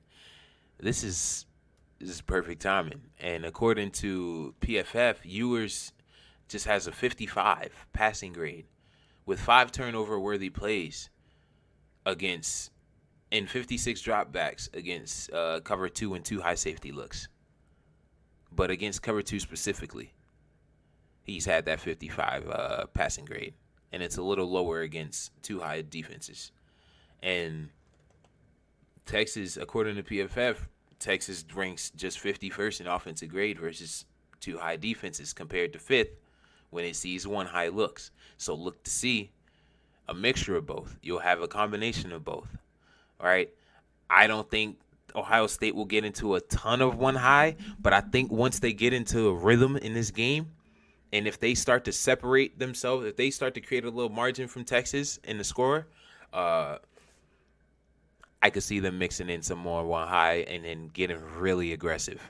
this is perfect timing. And according to PFF, Ewers just has a 55 passing grade with 5 turnover-worthy plays and 56 dropbacks against cover 2 and 2 high safety looks. But against cover 2 specifically, he's had that 55 passing grade. And it's a little lower against 2 high defenses. And Texas, according to PFF, Texas ranks just 51st in offensive grade versus 2 high defenses compared to 5th when it sees 1 high looks. So look to see a mixture of both. You'll have a combination of both. All right. I don't think Ohio State will get into a ton of 1 high, but I think once they get into a rhythm in this game, and if they start to separate themselves, if they start to create a little margin from Texas in the score, I could see them mixing in some more 1 high and then getting really aggressive,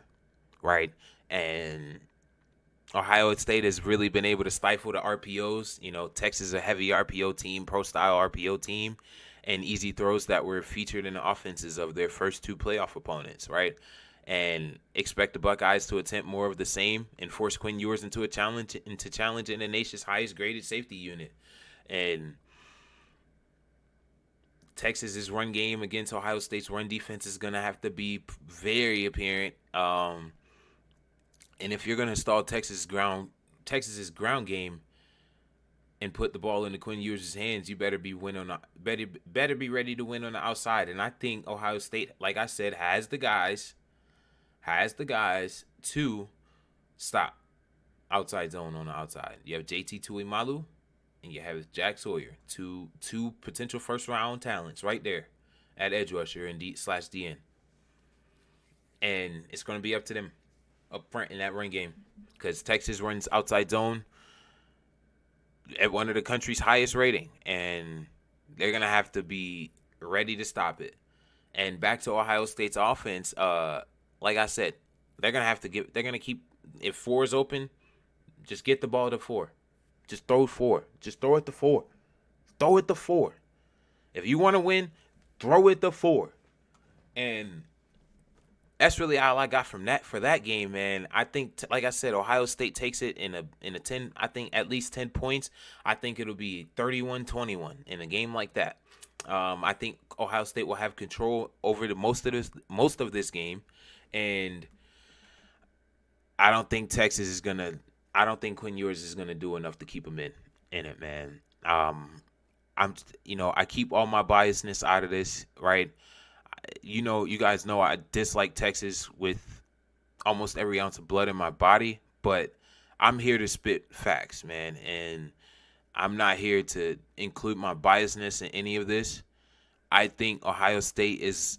right? And Ohio State has really been able to stifle the RPOs. Texas is a heavy RPO team, pro-style RPO team, and easy throws that were featured in the offenses of their first 2 playoff opponents, right? And expect the Buckeyes to attempt more of the same and force Quinn Ewers into challenging the nation's highest graded safety unit. And Texas's run game against Ohio State's run defense is going to have to be very apparent. And if you're going to stall Texas's ground game and put the ball into Quinn Ewers' hands, you better be better be ready to win on the outside. And I think Ohio State, like I said, has the guys to stop outside zone on the outside. You have JT Tuimalu and you have Jack Sawyer, two potential first-round talents right there at edge rusher and /DN. And it's going to be up to them up front in that run game because Texas runs outside zone at one of the country's highest rating, and they're going to have to be ready to stop it. And back to Ohio State's offense, like I said, they're going to keep, if 4 is open, just get the ball to 4. Just throw 4. Just throw it to 4. Throw it to 4. If you want to win, throw it to 4. And that's really all I got from that for that game, man. I think, like I said, Ohio State takes it in a 10. I think at least 10 points. I think it'll be 31-21 in a game like that. I think Ohio State will have control over most of this game, and I don't think Texas is gonna. I don't think Quinn Ewers is gonna do enough to keep him in it, man. I keep all my biasness out of this, right? You guys know I dislike Texas with almost every ounce of blood in my body, but I'm here to spit facts, man, and I'm not here to include my biasness in any of this. I think Ohio State is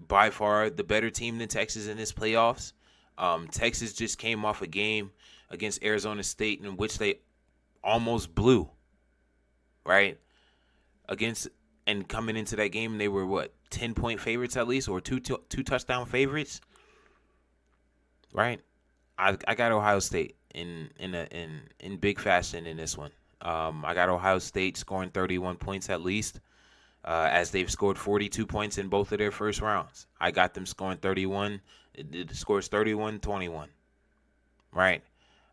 by far the better team than Texas in this playoffs. Texas just came off a game against Arizona State in which they almost blew, right? And coming into that game, they were 10-point favorites at least, or two touchdown favorites, right? I got Ohio State in big fashion in this one. I got Ohio State scoring 31 points at least, as they've scored 42 points in both of their first rounds. I got them scoring 31. It scores 31-21, right?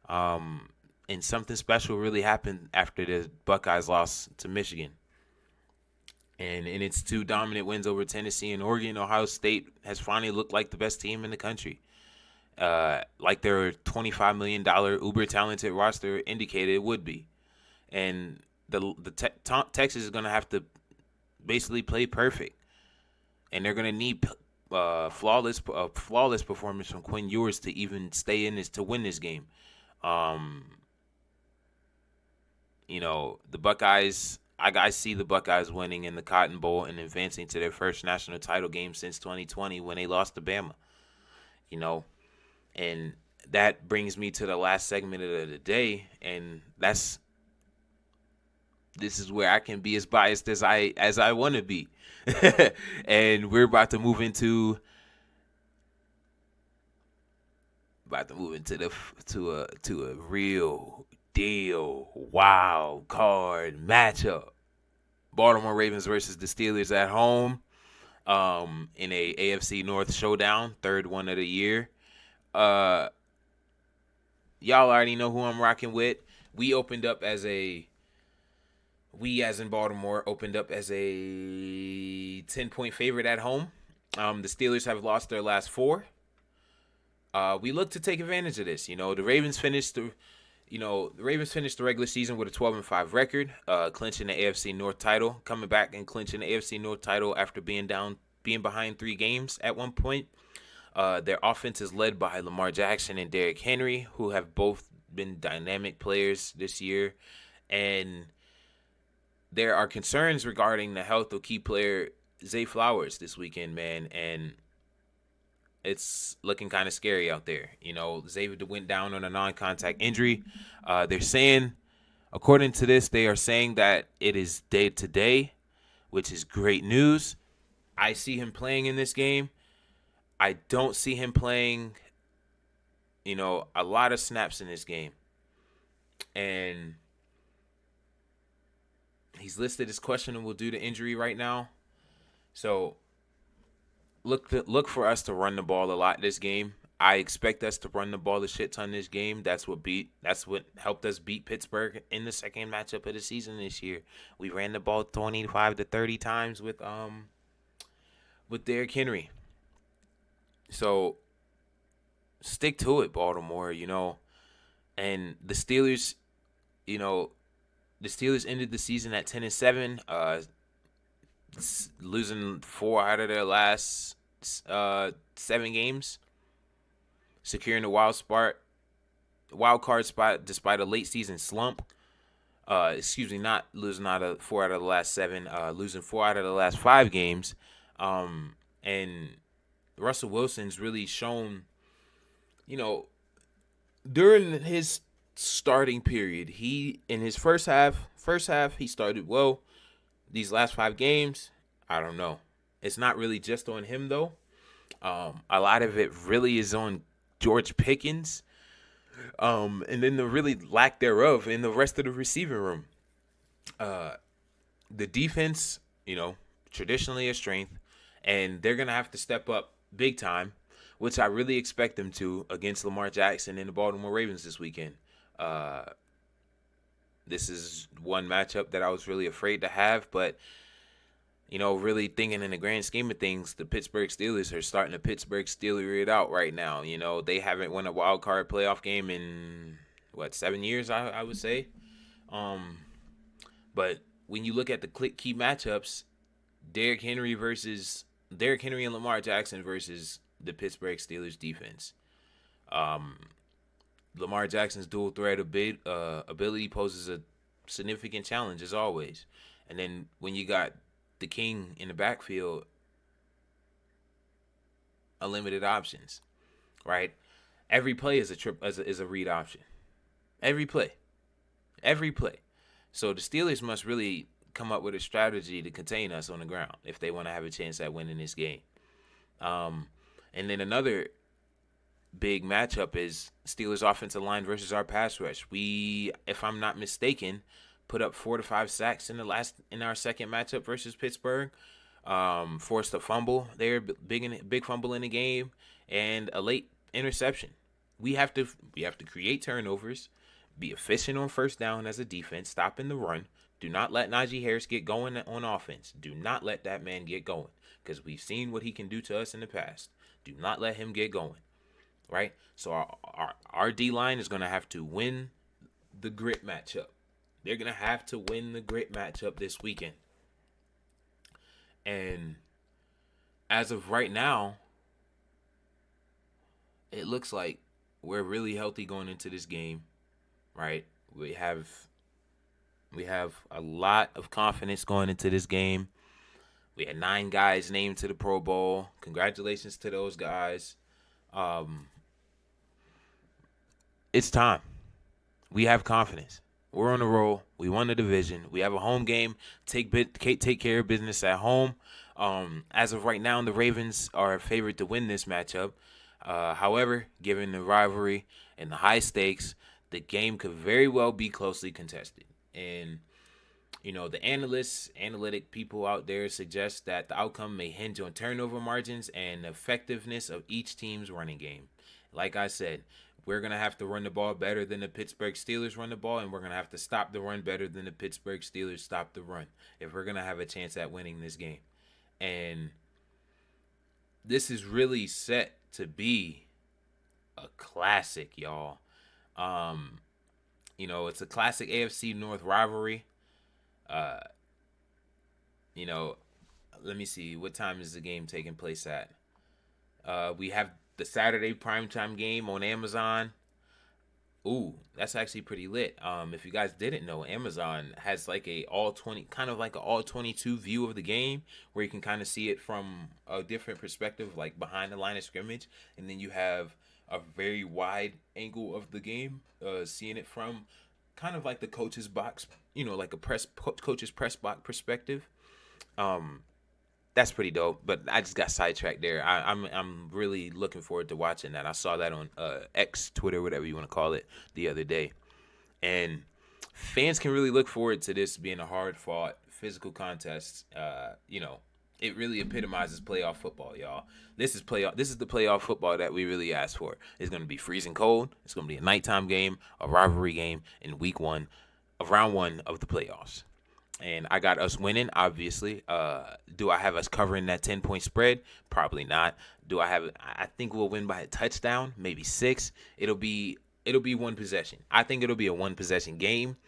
Um, and something special really happened after the Buckeyes lost to Michigan. And in its two dominant wins over Tennessee and Oregon, Ohio State has finally looked like the best team in the country. Like their $25 million uber talented roster indicated it would be. And Texas is going to have to basically play perfect. And they're going to need flawless performance from Quinn Ewers to even stay in this, to win this game. The Buckeyes, I see the Buckeyes winning in the Cotton Bowl and advancing to their first national title game since 2020 when they lost to Bama. And that brings me to the last segment of the day, and this is where I can be as biased as I want to be. And we're about to move into a real deal wild card matchup. Baltimore Ravens versus the Steelers at home, in a AFC North showdown, third one of the year. Y'all already know who I'm rocking with. We as in Baltimore, opened up as a 10-point favorite at home. The Steelers have lost their last 4. We look to take advantage of this. The Ravens finished the regular season with a 12-5 record, clinching the AFC North title, coming back and clinching the AFC North title after being behind 3 games at one point. Their offense is led by Lamar Jackson and Derrick Henry, who have both been dynamic players this year. And there are concerns regarding the health of key player Zay Flowers this weekend, man. And it's looking kind of scary out there. Zay went down on a non-contact injury. They're saying, according to this, they are saying that it is day-to-day, which is great news. I see him playing in this game. I don't see him playing, a lot of snaps in this game. And he's listed as questionable due to injury right now. So look for us to run the ball a lot this game. I expect us to run the ball a shit ton this game. That's what helped us beat Pittsburgh in the second matchup of the season this year. We ran the ball 25 to 30 times with Derrick Henry. So stick to it, Baltimore, And the Steelers, ended the season at 10-7, losing 4 out of their last 7 games, securing the wild card spot despite a late season slump. Not losing 4 out of the last 7, losing 4 out of the last 5 games. And Russell Wilson's really shown, during his starting period, he in his first half he started well. These last 5 games, I don't know. It's not really just on him though. A lot of it really is on George Pickens, and then the really lack thereof in the rest of the receiving room. The defense, traditionally a strength, and they're gonna have to step up big time, which I really expect them to against Lamar Jackson and the Baltimore Ravens this weekend. This is one matchup that I was really afraid to have, but, really thinking in the grand scheme of things, the Pittsburgh Steelers are starting to Pittsburgh Steeler it out right now. They haven't won a wild card playoff game in, 7 years, I would say. But when you look at the key matchups, Derrick Henry and Lamar Jackson versus the Pittsburgh Steelers defense. Lamar Jackson's dual threat ability poses a significant challenge as always. And then when you got the king in the backfield, unlimited options, right? Every play is a read option. Every play. So the Steelers must really come up with a strategy to contain us on the ground if they want to have a chance at winning this game. And then another big matchup is Steelers offensive line versus our pass rush. We, if I'm not mistaken, put up 4 to 5 sacks in our second matchup versus Pittsburgh. Forced a fumble there, big fumble in the game, and a late interception. We have to create turnovers, be efficient on first down as a defense, stopping the run. Do not let Najee Harris get going on offense. Do not let that man get going, because we've seen what he can do to us in the past. Do not let him get going, right? So our D-line is going to have to win the grit matchup. They're going to have to win the grit matchup this weekend. And as of right now, it looks like we're really healthy going into this game, right? We have a lot of confidence going into this game. We had 9 guys named to the Pro Bowl. Congratulations to those guys. It's time. We have confidence. We're on a roll. We won the division. We have a home game. Take care of business at home. As of right now, the Ravens are favored to win this matchup. However, given the rivalry and the high stakes, the game could very well be closely contested. And, the analytic people out there suggest that the outcome may hinge on turnover margins and the effectiveness of each team's running game. Like I said, we're going to have to run the ball better than the Pittsburgh Steelers run the ball, and we're going to have to stop the run better than the Pittsburgh Steelers stop the run if we're going to have a chance at winning this game. And this is really set to be a classic, y'all. It's a classic AFC North rivalry. Let me see. What time is the game taking place at? We have the Saturday primetime game on Amazon. Ooh, that's actually pretty lit. If you guys didn't know, Amazon has like a all 22 view of the game, where you can kind of see it from a different perspective, like behind the line of scrimmage, and then you have a very wide angle of the game, seeing it from kind of like the coach's box, like a coach's press box perspective. That's pretty dope, but I just got sidetracked there. I'm really looking forward to watching that. I saw that on X, Twitter, whatever you want to call it, the other day. And fans can really look forward to this being a hard-fought, physical contest. It really epitomizes playoff football, y'all. This is the playoff football that we really asked for. It's going to be freezing cold. It's going to be a nighttime game, a rivalry game in week 1 of round 1 of the playoffs. And I got us winning, obviously. Do I have us covering that 10-point spread? Probably not. I think we'll win by a touchdown, maybe 6. It'll be one possession. I think it'll be a one-possession game.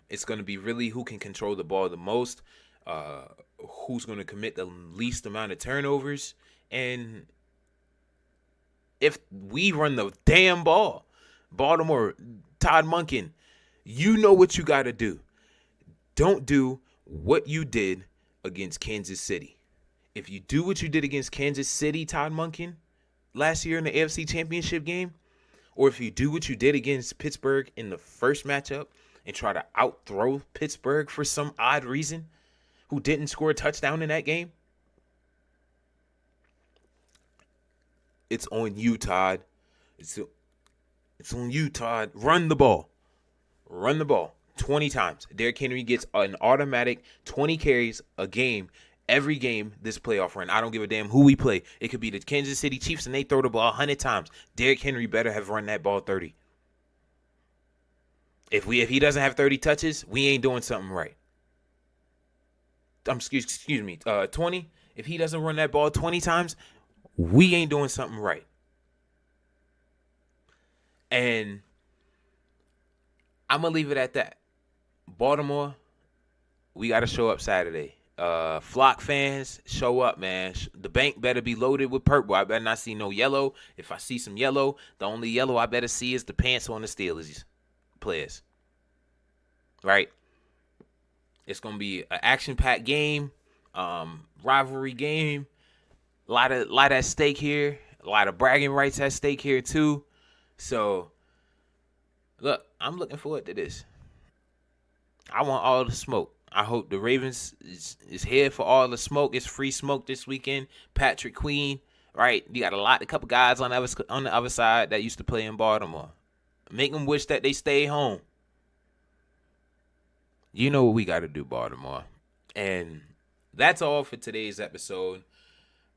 It's going to be really who can control the ball the most, who's going to commit the least amount of turnovers. And if we run the damn ball, Baltimore, Todd Monken, you know what you got to do. Don't do what you did against Kansas City. If you do what you did against Kansas City, Todd Monken, last year in the AFC Championship game, or if you do what you did against Pittsburgh in the first matchup and try to outthrow Pittsburgh for some odd reason, who didn't score a touchdown in that game, it's on you, Todd. It's on you, Todd. Run the ball. 20 times. Derrick Henry gets an automatic 20 carries a game, every game this playoff run. I don't give a damn who we play. It could be the Kansas City Chiefs and they throw the ball 100 times. Derrick Henry better have run that ball 30. If he doesn't have 30 touches, we ain't doing something right. Excuse me, 20. If he doesn't run that ball 20 times, we ain't doing something right. And I'm going to leave it at that. Baltimore, we got to show up Saturday. Flock fans, show up, man. The bank better be loaded with purple. I better not see no yellow. If I see some yellow, the only yellow I better see is the pants on the Steelers players. Right? It's going to be an action-packed game, rivalry game. A lot at stake here. A lot of bragging rights at stake here, too. So, look, I'm looking forward to this. I want all the smoke. I hope the Ravens is here for all the smoke. It's free smoke this weekend. Patrick Queen, right? You got a couple guys on the other side that used to play in Baltimore. Make them wish that they stay home. You know what we got to do, Baltimore. And that's all for today's episode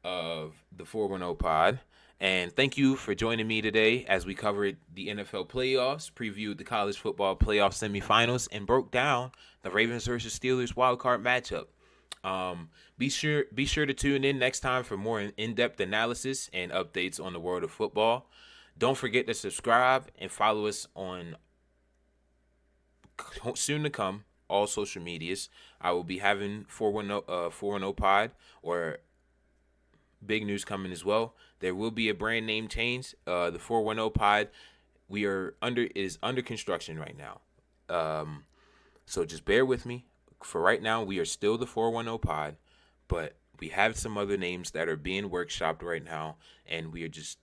of the 410 Pod. And thank you for joining me today as we covered the NFL playoffs, previewed the College Football Playoff Semifinals, and broke down the Ravens versus Steelers wildcard matchup. Be sure to tune in next time for more in-depth analysis and updates on the world of football. Don't forget to subscribe and follow us on soon to come all social medias. I will be having 410 Pod or big news coming as well. There will be a brand name change. The 410 Pod is under construction right now. So just bear with me. For right now, we are still the 410 Pod, but we have some other names that are being workshopped right now, and we are just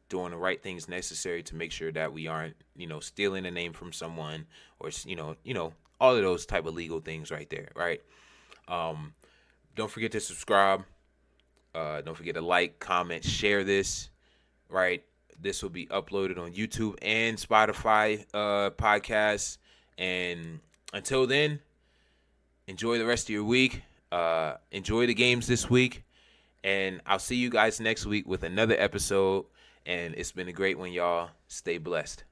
doing the right things necessary to make sure that we aren't, stealing a name from someone or, all of those type of legal things right there, right? Don't forget to subscribe. Don't forget to like, comment, share this, right? This will be uploaded on YouTube and Spotify podcasts. And until then, enjoy the rest of your week. Enjoy the games this week. And I'll see you guys next week with another episode. And it's been a great one, y'all. Stay blessed.